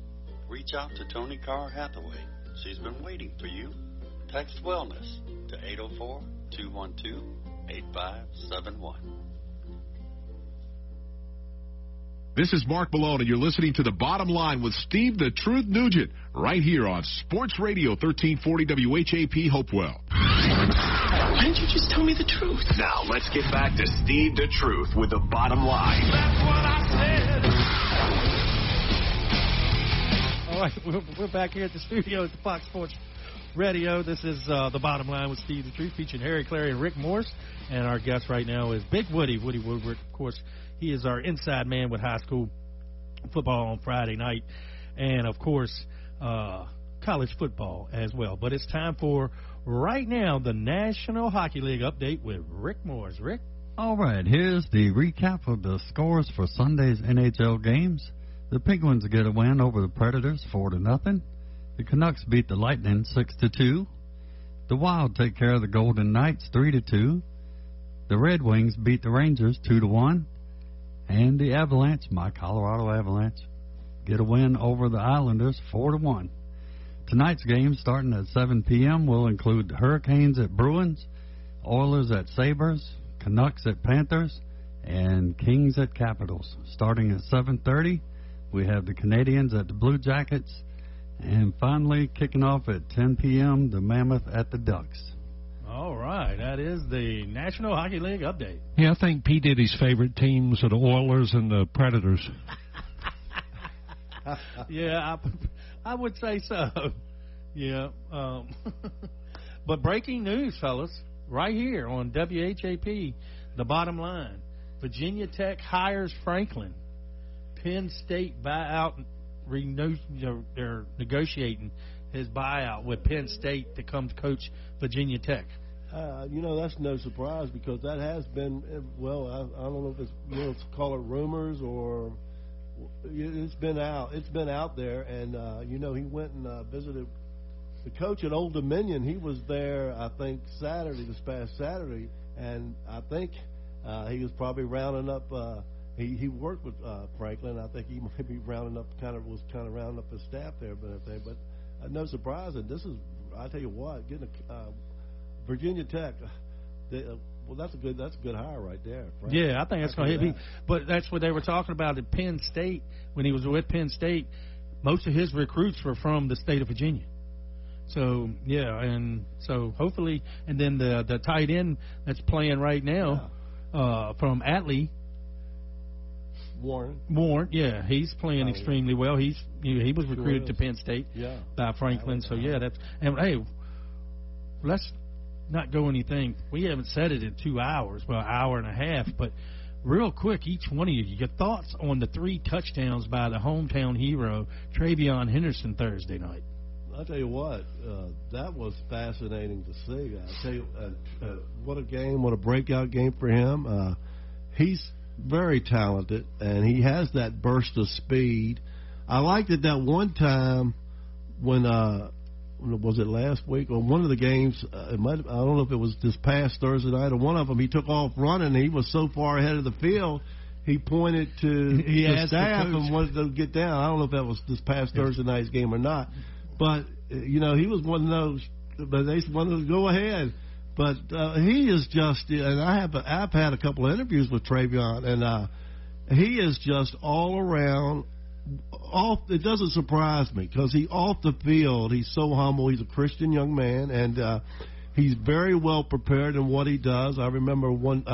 Reach out to Toni Carr Hathaway. She's been waiting for you. Text wellness to 804-212-8571. This is Mark Malone, and you're listening to The Bottom Line with Steve the Truth Nugent, right here on Sports Radio 1340 WHAP Hopewell. Why didn't you just tell me the truth? Now, let's get back to Steve the Truth with The Bottom Line. That's what I said. All right, we're back here at the studio at the Fox Sports Radio. This is The Bottom Line with Steve the Truth, featuring Harry Clary and Rick Morris. And our guest right now is Big Woody Woodard. Of course, he is our inside man with high school football on Friday night. And, of course, college football as well. But it's time for, right now, the National Hockey League update with Rick Morris. Rick? All right, here's the recap of the scores for Sunday's NHL games. The Penguins get a win over the Predators 4-0. The Canucks beat the Lightning 6-2. The Wild take care of the Golden Knights 3-2. The Red Wings beat the Rangers 2-1. And the Avalanche, my Colorado Avalanche, get a win over the Islanders 4-1. Tonight's game, starting at 7 p.m., will include the Hurricanes at Bruins, Oilers at Sabres, Canucks at Panthers, and Kings at Capitals. Starting at 7:30, we have the Canadiens at the Blue Jackets, and finally kicking off at 10 p.m., the Mammoth at the Ducks. All right, that is the National Hockey League update. Yeah, I think P. Diddy's favorite teams are the Oilers and the Predators. Yeah, I would say so. Yeah. But breaking news, fellas, right here on WHAP, The Bottom Line. Virginia Tech hires Franklin. Penn State buyout, they're negotiating his buyout with Penn State to come coach Virginia Tech. That's no surprise because that has been, well, I don't know if it's, call it rumors or it's been out. It's been out there, and, he went and visited the coach at Old Dominion. He was there, I think, this past Saturday, and I think he was probably rounding up, he worked with Franklin. I think he might be rounding up, was rounding up his staff there, but no surprise. And this is, I tell you what, getting Virginia Tech. That's a good hire right there. Frank. Yeah, I think that's going to hit. But that's what they were talking about at Penn State when he was with Penn State. Most of his recruits were from the state of Virginia. So yeah, and so hopefully, and then the tight end that's playing right now from Atlee. Warren, yeah, he's playing extremely well. He was recruited to Penn State by Franklin. So yeah, hey, let's not go anything. We haven't said it in 2 hours, well, an hour and a half, but real quick, each one of you, your thoughts on the 3 touchdowns by the hometown hero Travion Henderson Thursday night. I'll tell you what, that was fascinating to see. I'll tell you, what a game, what a breakout game for him. He's very talented, and he has that burst of speed. I liked it that one time when was it last week or one of the games? I don't know if it was this past Thursday night or one of them. He took off running. He was so far ahead of the field. He pointed to the staff and wanted to get down. I don't know if that was this past Thursday night's game or not, but he was one of those. But they wanted to go ahead. But he is just, and I've had a couple of interviews with Travion, and he is just all around. It doesn't surprise me because off the field, he's so humble. He's a Christian young man, and he's very well prepared in what he does. I remember one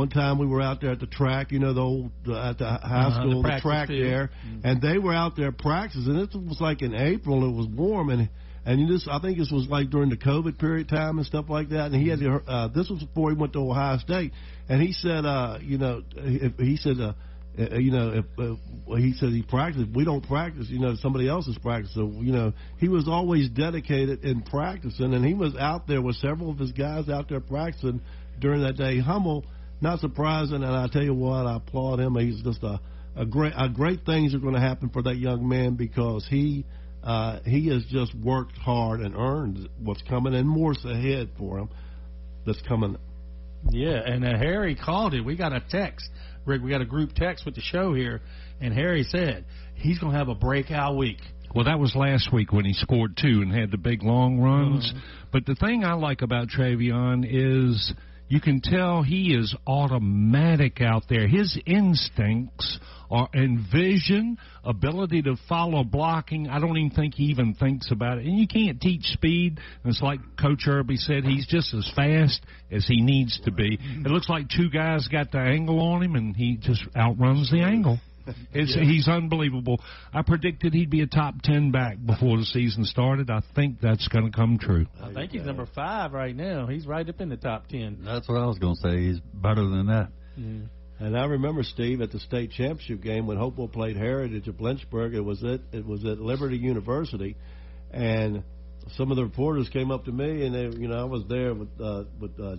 time we were out there at the track, at the high school, the track field there, and they were out there practicing. It was like in April. It was warm, and I think this was like during the COVID period time and stuff like that. And he had this was before he went to Ohio State, and he said, he said he practiced. We don't practice, somebody else is practicing. So, he was always dedicated in practicing, and he was out there with several of his guys out there practicing during that day. Humble, not surprising, and I tell you what, I applaud him. He's just a great things are going to happen for that young man because he has just worked hard and earned what's coming, and more's ahead for him that's coming. Yeah, and Harry called it. We got a text. Rick, we got a group text with the show here, and Harry said he's going to have a breakout week. Well, that was last week when he scored 2 and had the big long runs. But the thing I like about Travion is you can tell he is automatic out there. His instincts are and vision, ability to follow blocking, I don't even think he even thinks about it. And you can't teach speed. And it's like Coach Irby said, he's just as fast as he needs to be. It looks like 2 guys got the angle on him, and he just outruns the angle. He's unbelievable. I predicted he'd be a top 10 back before the season started. I think that's going to come true. I think he's number 5 right now. He's right up in the top 10. That's what I was going to say. He's better than that. Yeah. And I remember, Steve, at the state championship game when Hopewell played Heritage at Lynchburg. It was at Liberty University, and some of the reporters came up to me, and they, I was there with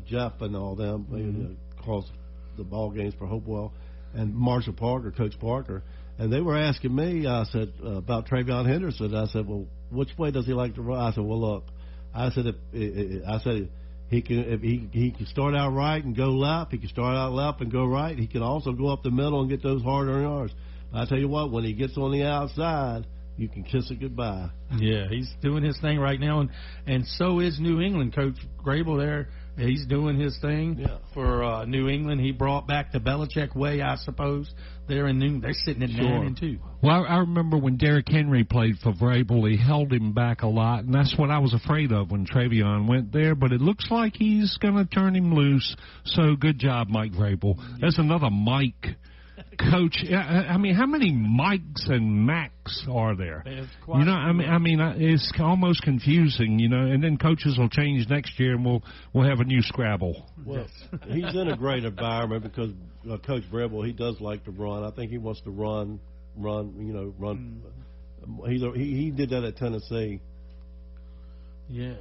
Jeff and all them, calls the ball games for Hopewell. And Marshall Parker, Coach Parker, and they were asking me, I said, about Travion Henderson. I said, well, which way does he like to run? I said, well, look, I said, if he can start out right and go left. He can start out left and go right. He can also go up the middle and get those hard-earned yards. I tell you what, when he gets on the outside, you can kiss it goodbye. Yeah, he's doing his thing right now, and so is New England. Coach Grable there, he's doing his thing for New England. He brought back the Belichick way, I suppose. They're in New. They're sitting at 9-2. Well, I remember when Derrick Henry played for Vrabel, he held him back a lot, and that's what I was afraid of when Travion went there. But it looks like he's going to turn him loose. So good job, Mike Vrabel. There's another Mike. Coach, I mean, how many Mikes and Macs are there? It's almost confusing, and then coaches will change next year, and we'll have a new Scrabble. Well, he's in a great environment because Coach Vrabel, he does like to run. I think he wants to run. He did that at Tennessee. Yeah.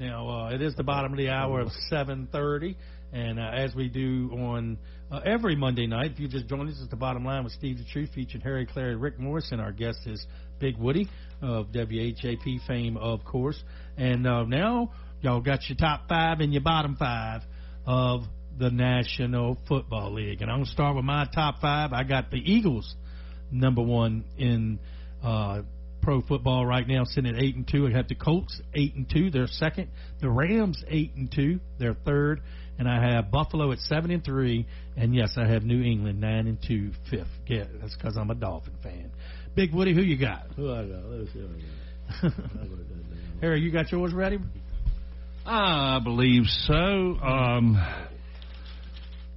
Now it is the bottom of the hour of 7:30. And as we do on every Monday night, if you just joined us, it's the Bottom Line with Steve the Truth, featuring Harry, Clary, Rick Morrison. Our guest is Big Woody of WHAP fame, of course. And now y'all got your top 5 and your bottom 5 of the National Football League. And I'm going to start with my top 5. I got the Eagles, number 1 in pro football right now, sitting at 8-2. I have the Colts 8-2, they're second. The Rams 8-2, they're third. And I have Buffalo at 7-3, and yes, I have New England 9-2, fifth. Yeah, that's because I'm a Dolphin fan. Big Woody, who you got? Who I got? Let us see what I got. Harry, you got yours ready? I believe so.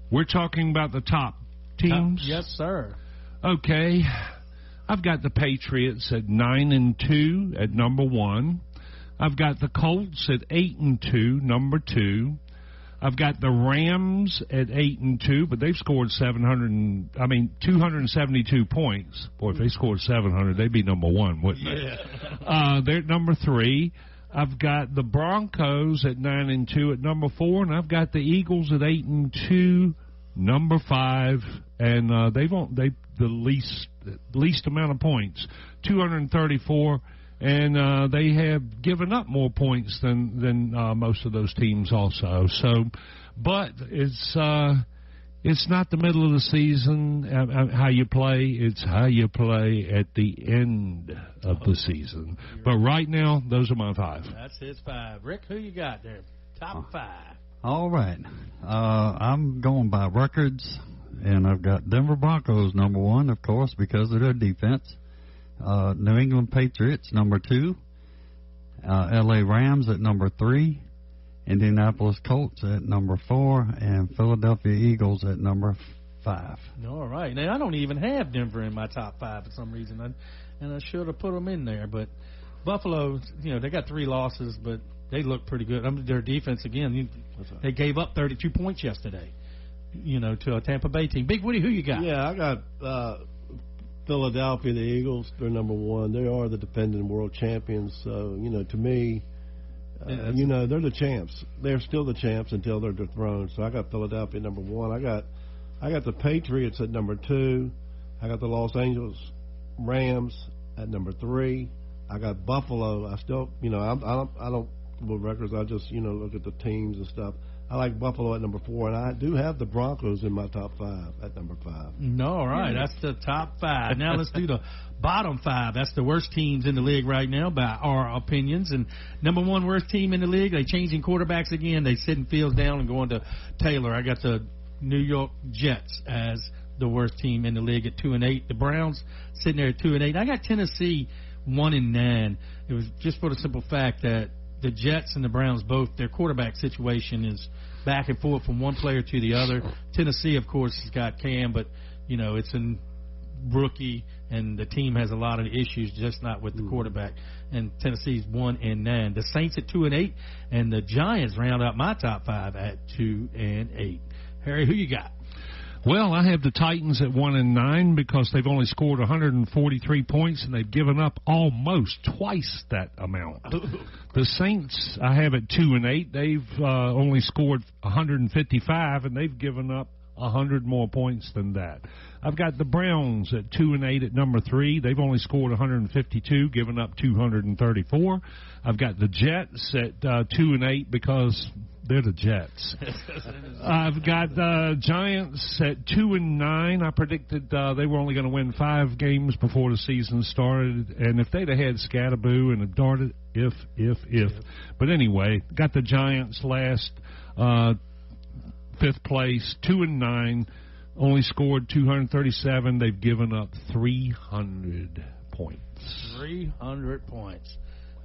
We're talking about the top teams. Yes, sir. Okay, I've got the Patriots at 9-2 at number 1. I've got the Colts at 8-2, number 2. I've got the Rams at 8-2, but they've scored 272 points. Boy, if they scored 700, they'd be number 1, wouldn't they? They're at number 3. I've got the Broncos at 9-2 at number 4, and I've got the Eagles at 8-2, number 5, and they've the least amount of points, 234 and they have given up more points than most of those teams also. So, but it's not the middle of the season how you play. It's how you play at the end of the season. But right now, those are my 5. That's his 5. Rick, who you got there? Top 5. All right. I'm going by records, and I've got Denver Broncos number 1, of course, because of their defense. New England Patriots number 2. L.A. Rams at number 3. Indianapolis Colts at number 4, and Philadelphia Eagles at number 5. All right. Now, I don't even have Denver in my top 5 for some reason, and I should have put them in there. But Buffalo, they got 3 losses, but they look pretty good. Their defense, again, they gave up 32 points yesterday, to a Tampa Bay team. Big Woody, who you got? Yeah, I got Philadelphia, the Eagles. They're number 1. They are the defending world champions. So, to me, they're the champs. They're still the champs until they're dethroned. So I got Philadelphia number 1. I got the Patriots at number 2. I got the Los Angeles Rams at number 3. I got Buffalo. I still, I don't with records. I just, look at the teams and stuff. I like Buffalo at number 4, and I do have the Broncos in my top 5 at number 5. No, all right. That's the top 5. Now let's do the bottom 5. That's the worst teams in the league right now by our opinions. And number 1 worst team in the league, they changing quarterbacks again. They sitting Fields down and going to Taylor. I got the New York Jets as the worst team in the league at 2-8. The Browns sitting there at 2-8. I got Tennessee 1-9. It was just for the simple fact that the Jets and the Browns both, their quarterback situation is back and forth from one player to the other. Tennessee, of course, has got Cam, but, it's a rookie, and the team has a lot of issues, just not with the quarterback. And Tennessee's 1-9. The Saints at 2-8, and the Giants round out my top 5 at 2-8. Harry, who you got? Well, I have the Titans at 1-9 because they've only scored 143 points and they've given up almost twice that amount. The Saints I have at 2-8. They've only scored 155 and they've given up 100 more points than that. I've got the Browns at 2-8 at number 3. They've only scored 152, given up 234. I've got the Jets at 2-8 because they're the Jets. I've got the Giants at 2-9. I predicted they were only going to win 5 games before the season started, and if they'd have had Scatterboo and a darted if. But anyway, got the Giants last, 5th place, 2-9. Only scored 237. They've given up 300 points. 300 points.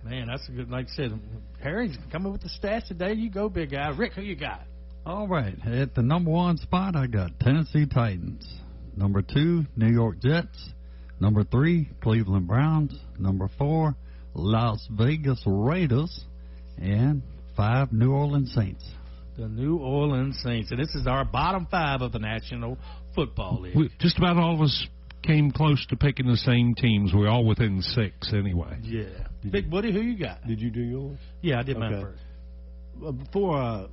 Man, that's a good, like I said, Harry's coming with the stats today. You go, big guy. Rick, who you got? All right. At the number 1 spot, I got Tennessee Titans. Number 2, New York Jets. Number 3, Cleveland Browns. Number 4, Las Vegas Raiders. And 5, New Orleans Saints. The New Orleans Saints. And this is our bottom 5 of the National Football League. Just about all of us came close to picking the same teams. We're all within 6 anyway. Yeah. Big Woody, who you got? Did you do yours? Yeah, I did mine first. Before I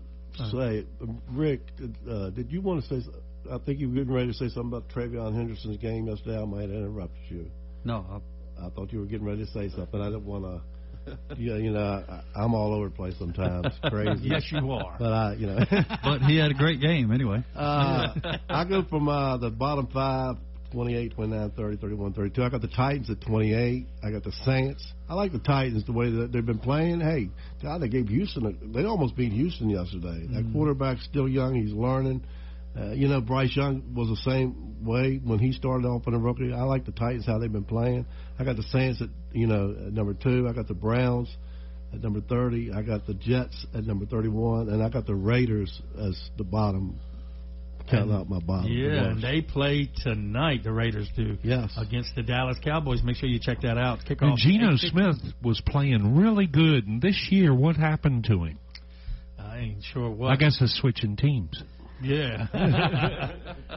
say, Rick, did you want to say, I think you were getting ready to say something about Travion Henderson's game yesterday. I might have interrupted you. No. I thought you were getting ready to say something. I didn't want to. I'm all over the place sometimes. Crazy. Yes, you are. But but he had a great game anyway. I go from the bottom 5, 28, 29, 30, 31, 32. I got the Titans at 28. I got the Saints. I like the Titans the way that they've been playing. Hey, God, they gave Houston. They almost beat Houston yesterday. That quarterback's still young. He's learning. Bryce Young was the same way when he started off in a rookie. I like the Titans, how they've been playing. I got the Saints at number 2. I got the Browns at number 30. I got the Jets at number 31, and I got the Raiders as the bottom. Counting out my bottom. Yeah, and they play tonight. The Raiders do. Yes. Against the Dallas Cowboys. Make sure you check that out. And Geno Smith was playing really good, and this year, what happened to him? I ain't sure what. I guess they're switching teams. Yeah.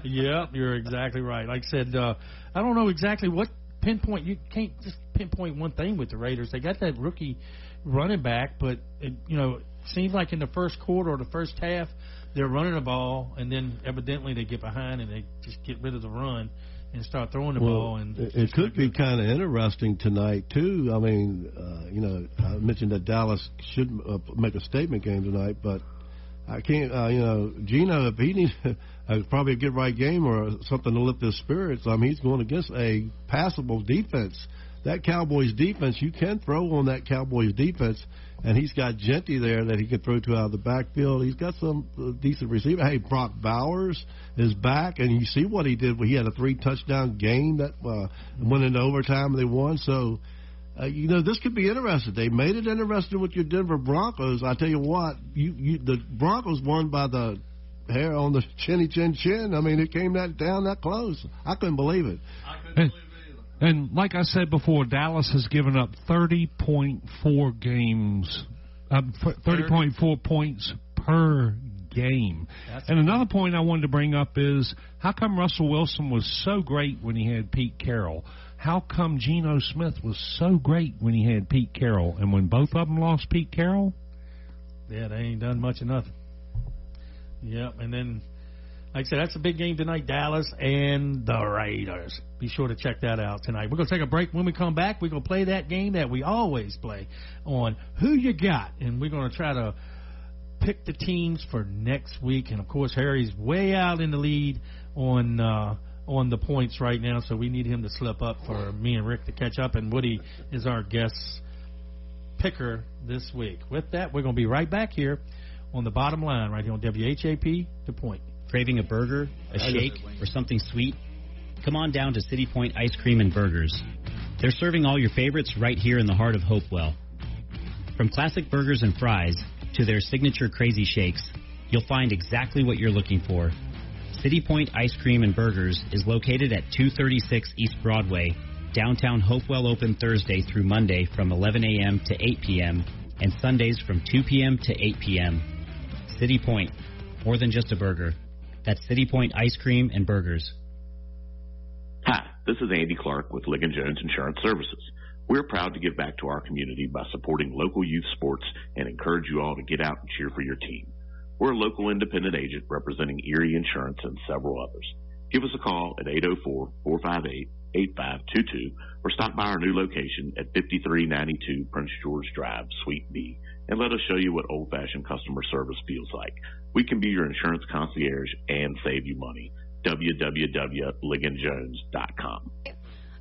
Yeah, you're exactly right. Like I said, I don't know exactly what pinpoint. You can't just pinpoint one thing with the Raiders. They got that rookie running back, but it seems like in the first quarter or the first half, they're running the ball, and then evidently they get behind and they just get rid of the run. and start throwing the ball. And it could be kind of interesting tonight too. I mean, I mentioned that Dallas should make a statement game tonight, but I can't. Gino, if he needs probably a get right game or something to lift his spirits, I mean, he's going against a passable defense. That Cowboys defense, you can throw on that Cowboys defense, and he's got Genty there that he can throw to out of the backfield. He's got some decent receiver. Hey, Brock Bowers is back, and you see what he did. He had a 3-touchdown game that went into overtime, and they won. So, this could be interesting. They made it interesting with your Denver Broncos. I tell you what, the Broncos won by the hair on the chinny chin. I mean, it came down that close. I couldn't believe it. And like I said before, Dallas has given up 30.4 games, 30.4 points per game. And another point I wanted to bring up is, how come Russell Wilson was so great when he had Pete Carroll? How come Geno Smith was so great when he had Pete Carroll? And when both of them lost Pete Carroll? Yeah, they ain't done much of nothing. Yep, and then, like I said, that's a big game tonight, Dallas and the Raiders. Be sure to check that out tonight. We're going to take a break. When we come back, we're going to play that game that we always play on Who You Got, and we're going to try to pick the teams for next week. And, of course, Harry's way out in the lead on the points right now, so we need him to slip up for me and Rick to catch up, and Woody is our guest picker this week. With that, we're going to be right back here on the bottom line right here on WHAP, The Point. Craving a burger, a shake, or something sweet? Come on down to City Point Ice Cream and Burgers. They're serving all your favorites right here in the heart of Hopewell. From classic burgers and fries to their signature crazy shakes, you'll find exactly what you're looking for. City Point Ice Cream and Burgers is located at 236 East Broadway, downtown Hopewell, open Thursday through Monday from 11 a.m. to 8 p.m. and Sundays from 2 p.m. to 8 p.m. City Point, more than just a burger. That's City Point Ice Cream and Burgers. Hi, this is Andy Clark with Ligon Jones Insurance Services. We're proud to give back to our community by supporting local youth sports and encourage you all to get out and cheer for your team. We're a local independent agent representing Erie Insurance and several others. Give us a call at 804-458-8522 or stop by our new location at 5392 Prince George Drive, Suite B, and let us show you what old-fashioned customer service feels like. We can be your insurance concierge and save you money. www.ligonjones.com.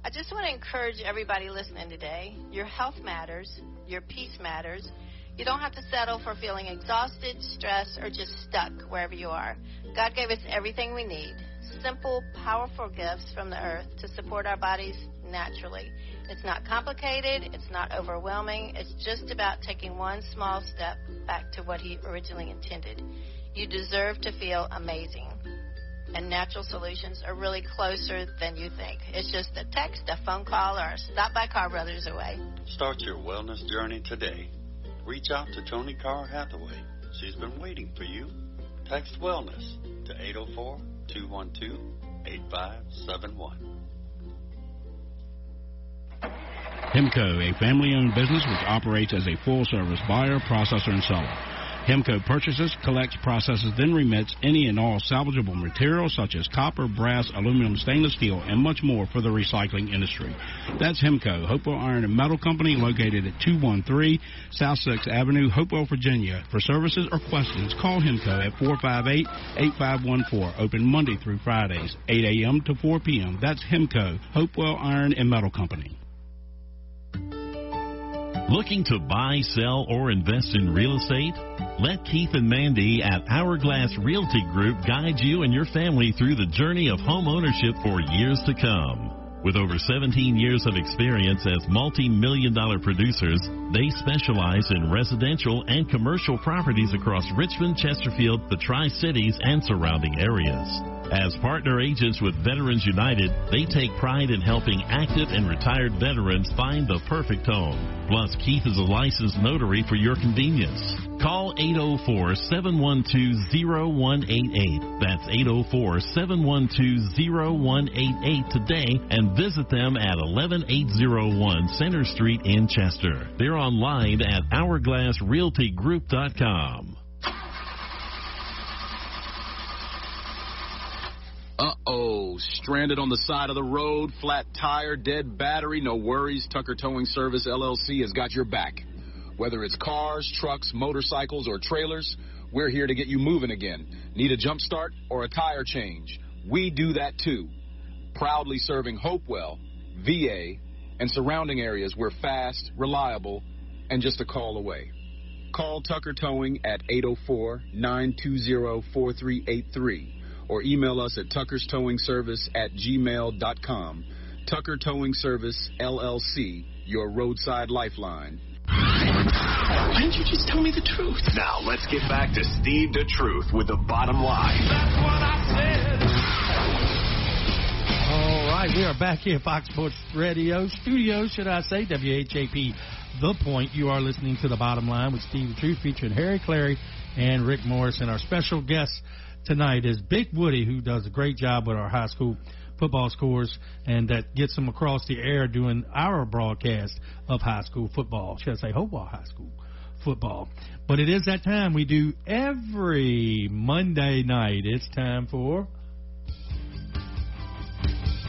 I just want to encourage everybody listening today. Your health matters. Your peace matters. You don't have to settle for feeling exhausted, stressed, or just stuck wherever you are. God gave us everything we need. Simple, powerful gifts from the earth to support our bodies naturally. It's not complicated. It's not overwhelming. It's just about taking one small step back to what He originally intended. You deserve to feel amazing. And natural solutions are really closer than you think. It's just a text, a phone call, or a stop by Carr Brothers away. Start your wellness journey today. Reach out to Toni Carr Hathaway. She's been waiting for you. Text wellness to 804-212-8571. Hemco, a family-owned business which operates as a full-service buyer, processor, and seller. Hemco purchases, collects, processes, then remits any and all salvageable materials such as copper, brass, aluminum, stainless steel, and much more for the recycling industry. That's Hemco, Hopewell Iron and Metal Company, located at 213 South 6th Avenue, Hopewell, Virginia. For services or questions, call Hemco at 458-8514. Open Monday through Fridays, 8 a.m. to 4 p.m. That's Hemco, Hopewell Iron and Metal Company. Looking to buy, sell, or invest in real estate? Let Keith and Mandy at Hourglass Realty Group guide you and your family through the journey of home ownership for years to come. With over 17 years of experience as multi-million-dollar producers, they specialize in residential and commercial properties across Richmond, Chesterfield, the Tri-Cities, and surrounding areas. As partner agents with Veterans United, they take pride in helping active and retired veterans find the perfect home. Plus, Keith is a licensed notary for your convenience. Call 804-712-0188. That's 804-712-0188 today and visit them at 11801 Center Street in Chester. They're online at hourglassrealtygroup.com. Uh-oh, stranded on the side of the road, flat tire, dead battery, no worries. Tucker Towing Service, LLC has got your back. Whether it's cars, trucks, motorcycles, or trailers, we're here to get you moving again. Need a jump start or a tire change? We do that too. Proudly serving Hopewell, VA, and surrounding areas. We're fast, reliable, and just a call away. Call Tucker Towing at 804-920-4383 or email us at tuckerstowingservice@gmail.com. Tucker Towing Service, LLC, your roadside lifeline. Why didn't you just tell me the truth? Now let's get back to Steve the Truth with the bottom line. That's what I said. All right, we are back here at Fox Sports Radio Studios, should I say, WHAP The Point. You are listening to The Bottom Line with Steve the Truth, featuring Harry Clary and Rick Morris. And our special guest tonight is Big Woody, who does a great job with our high school football scores, and that gets them across the air doing our broadcast of high school football. Should I say Hopewell High School football. But it is that time we do every Monday night. It's time for...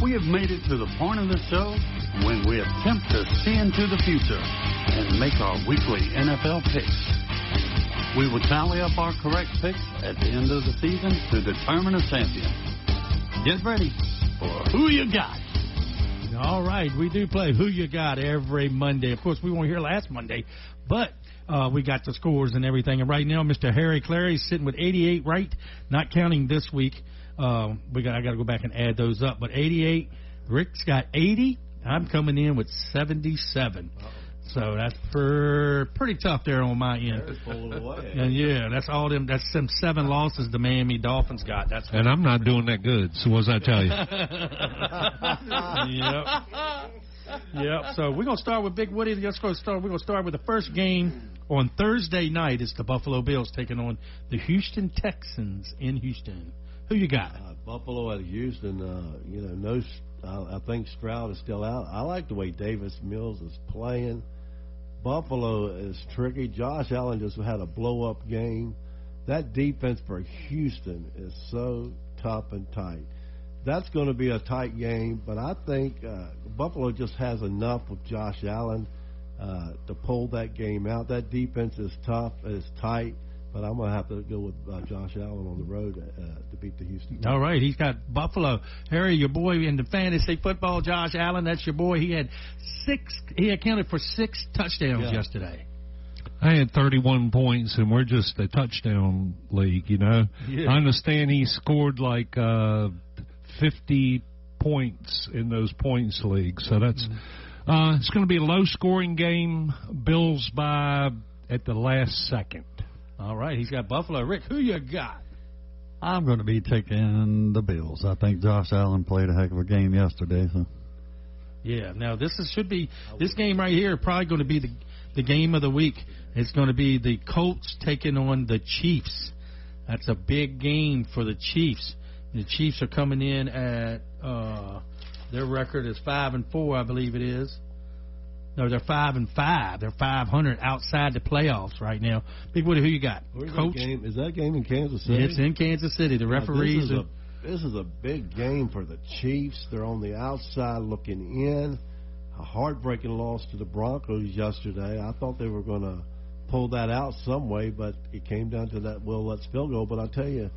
We have made it to the point of the show when we attempt to see into the future and make our weekly NFL picks. We will tally up our correct picks at the end of the season to determine a champion. Get ready for Who You Got. All right, we do play Who You Got every Monday. Of course, we weren't here last Monday, but we got the scores and everything. And right now, Mr. Harry Clary is sitting with 88 right, not counting this week. I got to go back and add those up. But 88, Rick's got 80. I'm coming in with 77. So that's pretty tough there on my end. And yeah, that's all them. That's some 7 losses the Miami Dolphins got. And I'm not doing that good. So what does that tell you? Yep. So we're gonna start with Big Woody. We're gonna start with the first game on Thursday night. It's the Buffalo Bills taking on the Houston Texans in Houston. Who you got? Buffalo at Houston. I think Stroud is still out. I like the way Davis Mills is playing. Buffalo is tricky. Josh Allen just had a blow-up game. That defense for Houston is so tough and tight. That's going to be a tight game, but I think Buffalo just has enough with Josh Allen to pull that game out. That defense is tough, it's tight. But I'm going to have to go with Josh Allen on the road to beat the Houston Texans. All right, he's got Buffalo. Harry, your boy in the fantasy football, Josh Allen, that's your boy. He accounted for 6 touchdowns yesterday. I had 31 points, and we're just a touchdown league, you know. Yeah. I understand he scored like 50 points in those points leagues. So that's it's going to be a low-scoring game, Bills by at the last second. All right, he's got Buffalo. Rick, who you got? I'm going to be taking the Bills. I think Josh Allen played a heck of a game yesterday. So. Yeah, now this game right here probably going to be the game of the week. It's going to be the Colts taking on the Chiefs. That's a big game for the Chiefs. The Chiefs are coming in at their record is 5-4, I believe it is. No, they're 5-5. They're 500 outside the playoffs right now. Big Woody, who you got? Coach? Is that game in Kansas City? It's in Kansas City. The referees. This is a big game for the Chiefs. They're on the outside looking in. A heartbreaking loss to the Broncos yesterday. I thought they were going to pull that out some way, but it came down to that let's field goal. But I'll tell you,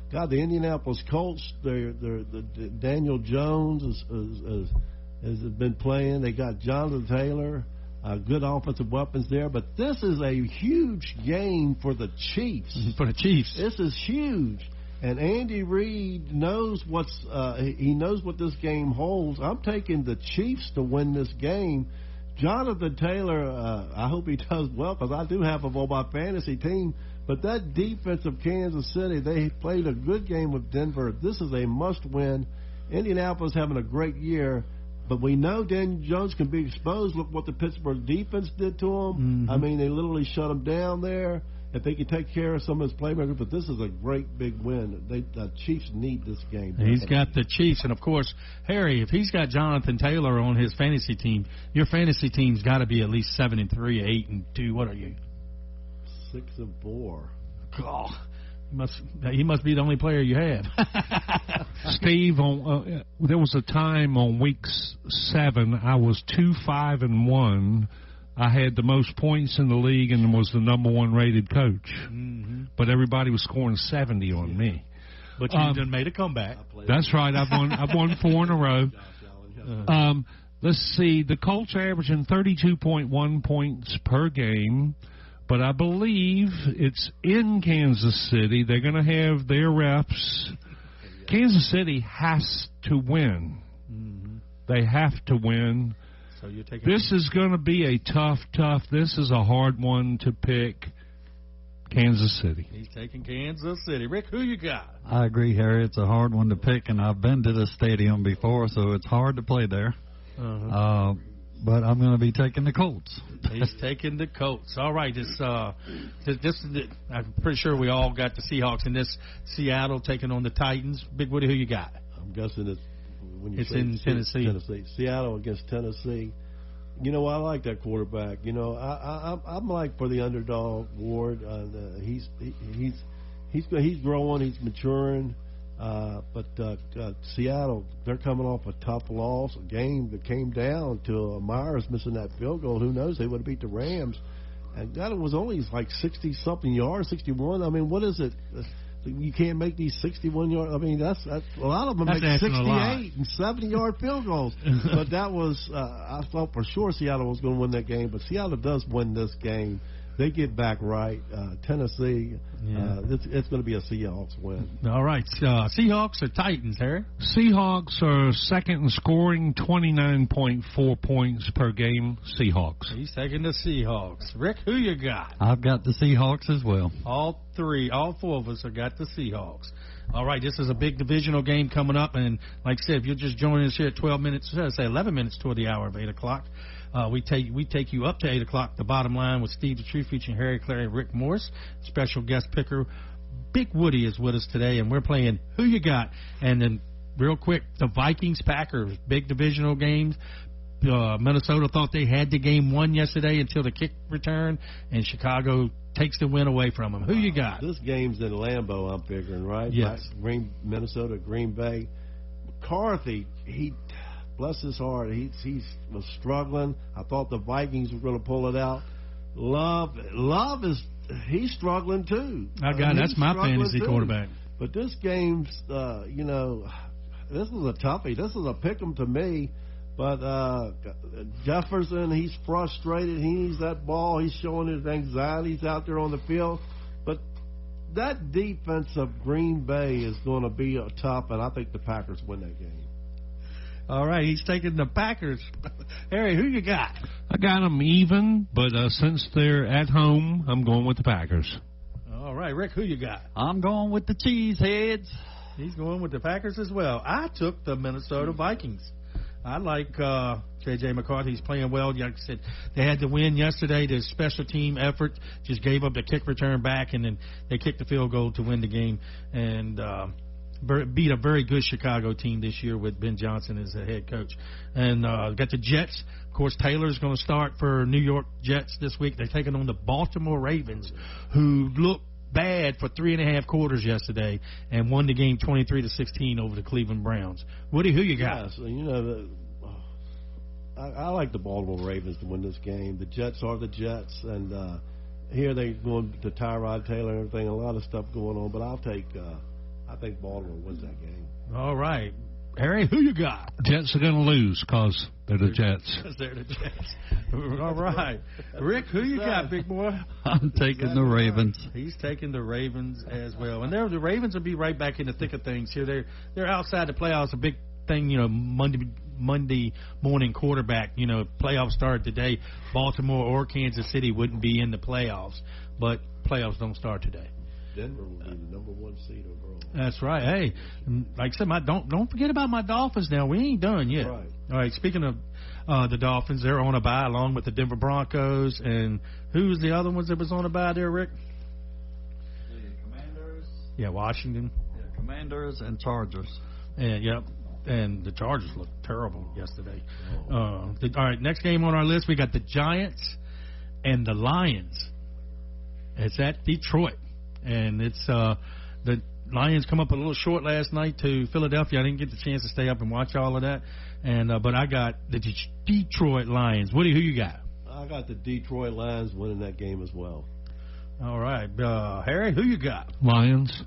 God, the Indianapolis Colts, Daniel Jones has been playing. They got Jonathan Taylor, good offensive weapons there. But this is a huge game for the Chiefs. For the Chiefs. This is huge. And Andy Reid knows what this game holds. I'm taking the Chiefs to win this game. Jonathan Taylor, I hope he does well because I do have him on my fantasy team. But that defense of Kansas City, they played a good game with Denver. This is a must-win. Indianapolis having a great year. But we know Daniel Jones can be exposed. Look what the Pittsburgh defense did to him. Mm-hmm. I mean, they literally shut him down there. If they can take care of some of his playmakers, but this is a great big win. The Chiefs need this game. He's got the Chiefs, and of course, Harry, if he's got Jonathan Taylor on his fantasy team, your fantasy team's got to be at least 7-3, 8-2. What are you? 6-4. God. He must be the only player you have. Steve, there was a time on week 7 I was 2-5-1. I had the most points in the league and was the number 1 rated coach. Mm-hmm. But everybody was scoring 70 on me. But you done made a comeback. That's right. I've won 4 in a row. Let's see. The Colts are averaging 32.1 points per game. But I believe it's in Kansas City. They're going to have their reps. Kansas City has to win. Mm-hmm. They have to win. So you're taking this is going to be a tough. This is a hard one to pick. Kansas City. He's taking Kansas City. Rick, who you got? I agree, Harry. It's a hard one to pick, and I've been to the stadium before, so it's hard to play there. Uh-huh. But I'm going to be taking the Colts. He's taking the Colts. All right. I'm pretty sure we all got the Seahawks in this. Seattle taking on the Titans. Big Woody, who you got? I'm guessing it's in Tennessee. Seattle against Tennessee. You know, I like that quarterback. You know, I'm like for the underdog, Ward. He's growing. He's maturing. But Seattle, they're coming off a tough loss, a game that came down to Myers missing that field goal. Who knows? They would have beat the Rams. And that was only like 60-something yards, 61. I mean, what is it? You can't make these 61-yard. I mean, that's a lot of them make 68 and 70-yard field goals. But that was, I thought for sure Seattle was going to win that game. But Seattle does win this game. They get back right. Tennessee, it's going to be a Seahawks win. All right. Seahawks or Titans, Harry? Seahawks are second in scoring, 29.4 points per game. Seahawks. He's taking the Seahawks. Rick, who you got? I've got the Seahawks as well. All 4 of us have got the Seahawks. All right, this is a big divisional game coming up, and like I said, if you're just joining us here at 11 minutes toward the hour of 8 o'clock, we take you up to 8 o'clock. The Bottom Line with Steve the Truth, featuring Harry Clary and Rick Morris. Special guest picker Big Woody is with us today, and we're playing Who You Got. And then real quick, the Vikings-Packers, big divisional games. Minnesota thought they had the game won yesterday until the kick return, and Chicago takes the win away from them. Who you got? This game's in Lambeau, I'm figuring, right? Yes. Minnesota, Green Bay. McCarthy, he bless his heart, he was struggling. I thought the Vikings were going to pull it out. Love he's struggling too. That's my fantasy quarterback. But this game's, this is a toughie. This is a pick 'em to me. But Jefferson, he's frustrated. He needs that ball. He's showing his anxieties out there on the field. But that defense of Green Bay is going to be tough, and I think the Packers win that game. All right, he's taking the Packers. Harry, who you got? I got them even, but since they're at home, I'm going with the Packers. All right, Rick, who you got? I'm going with the Cheeseheads. He's going with the Packers as well. I took the Minnesota Vikings. I like J.J. McCarthy. He's playing well. Like I said, they had to win yesterday. The special team effort just gave up the kick return back, and then they kicked the field goal to win the game and beat a very good Chicago team this year with Ben Johnson as the head coach. And got the Jets. Of course, Taylor's going to start for New York Jets this week. They're taking on the Baltimore Ravens, who look bad for 3.5 quarters yesterday and won the game 23-16 over the Cleveland Browns. Woody, who you got? Yeah, so, I like the Baltimore Ravens to win this game. The Jets are the Jets, and here they're going to Tyrod Taylor and everything, a lot of stuff going on, but I think Baltimore wins that game. All right. Harry, who you got? Jets are going to lose because they're the Jets. Because they're the Jets. All right. Rick, who you got, big boy? I'm taking the Ravens. He's taking the Ravens as well. And the Ravens will be right back in the thick of things here. They're outside the playoffs. A big thing, Monday morning quarterback. Playoffs started today. Baltimore or Kansas City wouldn't be in the playoffs. But playoffs don't start today. Denver will be the number 1 seed overall. That's right. Hey, like I said, don't forget about my Dolphins now. We ain't done yet. Right. All right, speaking of the Dolphins, they're on a bye along with the Denver Broncos. And who's the other ones that was on a bye there, Rick? The Commanders. Yeah, Washington. Yeah, Commanders and Chargers. Yep. And the Chargers looked terrible yesterday. All right, next game on our list, we got the Giants and the Lions. It's at Detroit. And it's the Lions come up a little short last night to Philadelphia. I didn't get the chance to stay up and watch all of that. But I got the Detroit Lions. Woody, who you got? I got the Detroit Lions winning that game as well. All right. Harry, who you got? Lions.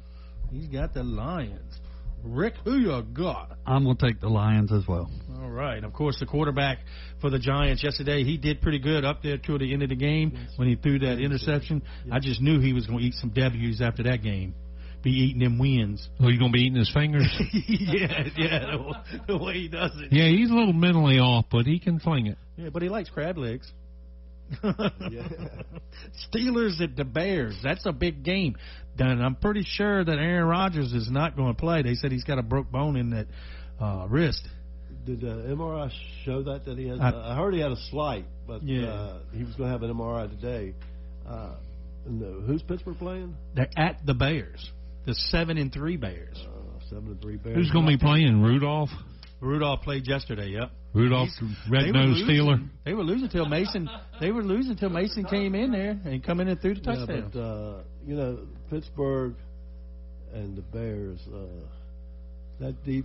He's got the Lions. Rick, who you got? I'm going to take the Lions as well. All right. Of course, the quarterback for the Giants yesterday, he did pretty good up there toward the end of the game when he threw that interception. I just knew he was going to eat some W's after that game. Be eating them wins. Oh, you going to be eating his fingers? yeah, the way he does it. Yeah, he's a little mentally off, but he can fling it. Yeah, but he likes crab legs. Steelers at the Bears. That's a big game. And I'm pretty sure that Aaron Rodgers is not going to play. They said he's got a broke bone in that wrist. Did the MRI show that he has? I heard he had a slight, but he was going to have an MRI today. Who's Pittsburgh playing? They're at the Bears. The 7-3 Bears. 7-3 Bears. Who's going to be playing? Rudolph? Rudolph played yesterday. Yep. Rudolph, red-nosed Steeler. They were losing till Mason. Mason came in there and come in and threw the touchdown. But Pittsburgh and the Bears. That deep.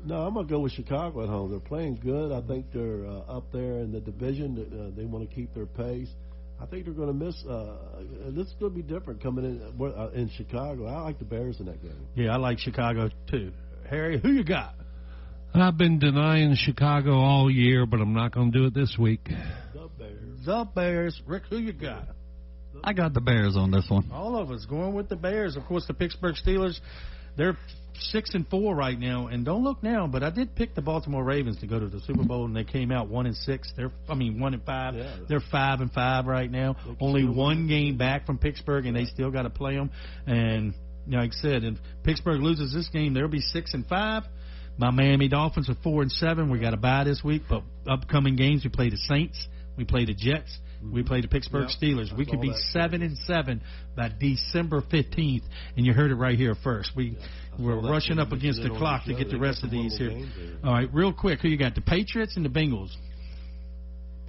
No, I'm gonna go with Chicago at home. They're playing good. I think they're up there in the division. They want to keep their pace. I think they're going to miss. This is going to be different coming in Chicago. I like the Bears in that game. Yeah, I like Chicago too. Harry, who you got? I've been denying Chicago all year, but I'm not going to do it this week. The Bears. Rick, who you got? I got the Bears on this one. All of us going with the Bears. Of course, the Pittsburgh Steelers, they're 6-4 right now, and don't look now, but I did pick the Baltimore Ravens to go to the Super Bowl, and they came out 1-6. 1-5. Yeah. They're 5-5 right now. Only one game back from Pittsburgh, and they still got to play them. And like I said, if Pittsburgh loses this game, they'll be 6-5. My Miami Dolphins are 4-7. We got a bye this week, but upcoming games we play the Saints, we play the Jets, we play the Pittsburgh Steelers. We could be 7-7 by December 15th, and you heard it right here first. We're rushing up against the clock to get the rest of these here. All right, real quick, who you got? The Patriots and the Bengals.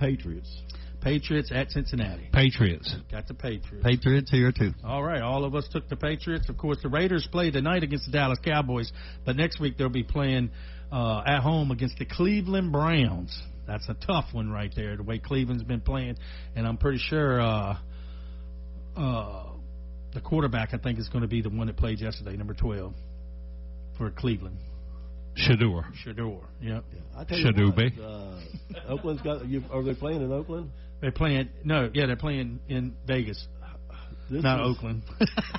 Patriots at Cincinnati. Patriots. Got the Patriots. Patriots here, too. All right, all of us took the Patriots. Of course, the Raiders play tonight against the Dallas Cowboys, but next week they'll be playing at home against the Cleveland Browns. That's a tough one right there, the way Cleveland's been playing, and I'm pretty sure the quarterback, I think, is going to be the one that played yesterday, number 12, for Cleveland. Shador. Yep. I tell you what, Oakland's got. Are they playing in Oakland? They're playing. They're playing in Vegas. Not Oakland.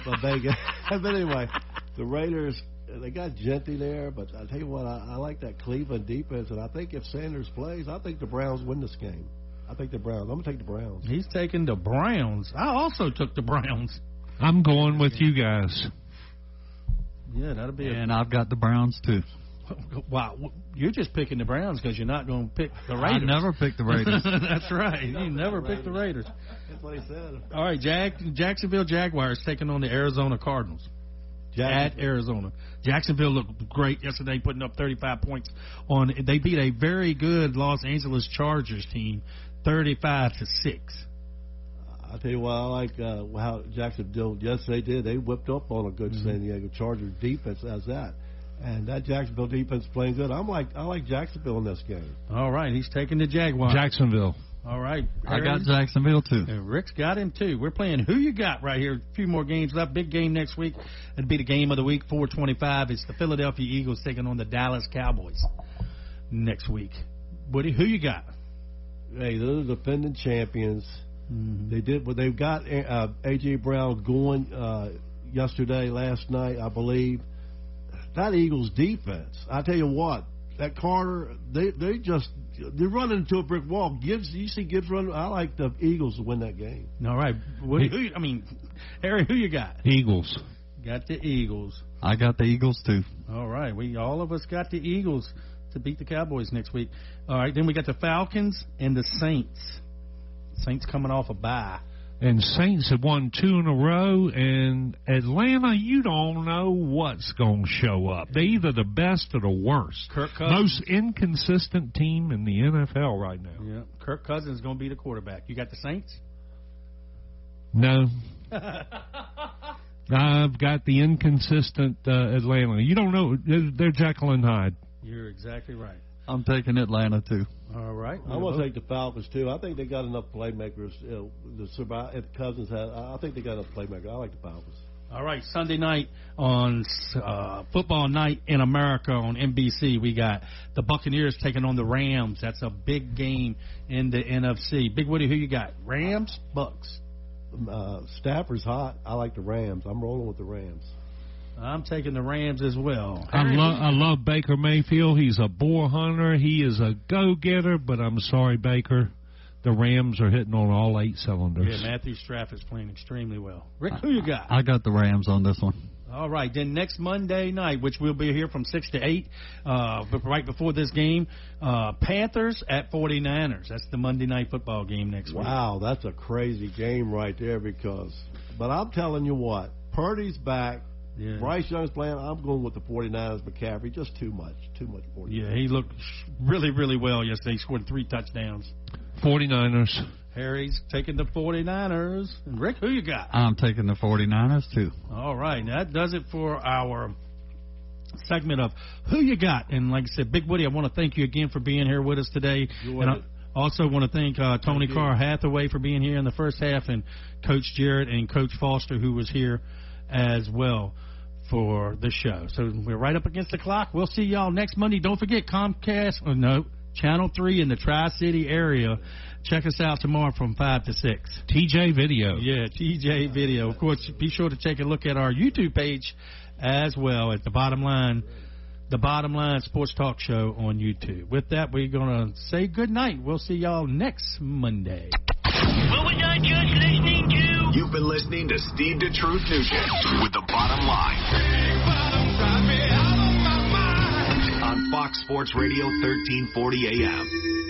But Vegas. But anyway, the Raiders. They got Genty there, but I tell you what, I like that Cleveland defense, and I think if Sanders plays, I think the Browns win this game. I think the Browns. I'm gonna take the Browns. He's taking the Browns. I also took the Browns. I'm going with you guys. Yeah, that'll be. And I've got the Browns too. Wow, you're just picking the Browns because you're not going to pick the Raiders. I never picked the Raiders. That's right. You never picked the Raiders. That's what he said. All right, Jacksonville Jaguars taking on the Arizona Cardinals. At Arizona. Jacksonville looked great yesterday, putting up 35 points on. They beat a very good Los Angeles Chargers team, 35-6. I tell you what, I like how Jacksonville. Yes, they did. They whipped up on a good San Diego Chargers defense as that. And that Jacksonville defense playing good. I like Jacksonville in this game. All right, he's taking the Jaguars. Jacksonville. All right. I got Jacksonville, too. And Rick's got him, too. We're playing Who You Got right here. A few more games left. Big game next week. It'll be the game of the week, 4:25. It's the Philadelphia Eagles taking on the Dallas Cowboys next week. Woody, who you got? Hey, they're the defending champions. They did what they've got. A.J. Brown going last night, I believe. That Eagles defense, I tell you what, that Carter, they're running into a brick wall. You see Gibbs running. I like the Eagles to win that game. All right. Harry, who you got? Eagles. Got the Eagles. I got the Eagles too. All right. All of us got the Eagles to beat the Cowboys next week. All right. Then we got the Falcons and the Saints. Saints coming off a bye. And Saints have won 2 in a row, and Atlanta, you don't know what's going to show up. They're either the best or the worst. Kirk Cousins. Most inconsistent team in the NFL right now. Yeah, Kirk Cousins is going to be the quarterback. You got the Saints? No. I've got the inconsistent Atlanta. You don't know. They're Jekyll and Hyde. You're exactly right. I'm taking Atlanta, too. All right. I'm going to take the Falcons, too. I think they got enough playmakers to survive. If Cousins had, I think they got enough playmakers. I like the Falcons. All right, Sunday night on Football Night in America on NBC, we got the Buccaneers taking on the Rams. That's a big game in the NFC. Big Woody, who you got? Rams, Bucks? Stafford's hot. I like the Rams. I'm rolling with the Rams. I'm taking the Rams as well. I love Baker Mayfield. He's a boar hunter. He is a go-getter, but I'm sorry, Baker. The Rams are hitting on all 8 cylinders. Yeah, Matthew Stafford's playing extremely well. Rick, who you got? I got the Rams on this one. All right, then next Monday night, which we'll be here from 6 to 8, but right before this game, Panthers at 49ers. That's the Monday night football game next week. Wow, that's a crazy game right there but I'm telling you what, Purdy's back. Yeah. Bryce Young's playing. I'm going with the 49ers. McCaffrey, just too much 49ers. Yeah, he looked really, really well yesterday. He scored 3 touchdowns. 49ers. Harry's taking the 49ers. And Rick, who you got? I'm taking the 49ers, too. All right, that does it for our segment of Who You Got. And like I said, Big Woody, I want to thank you again for being here with us today. And I also want to thank Toni Carr Hathaway for being here in the first half, and Coach Jarrett and Coach Foster, who was here as well for the show. So we're right up against the clock. We'll see y'all next Monday. Don't forget Channel 3 in the Tri-City area. Check us out tomorrow from 5 to 6. TJ Video. Yeah, TJ Video. Of course, be sure to take a look at our YouTube page as well at The Bottom Line Sports Talk Show on YouTube. With that, we're going to say good night. We'll see y'all next Monday. What was I just listening to? You've been listening to Steve the Truth Nugent with The Bottom Line on Fox Sports Radio 1340 AM.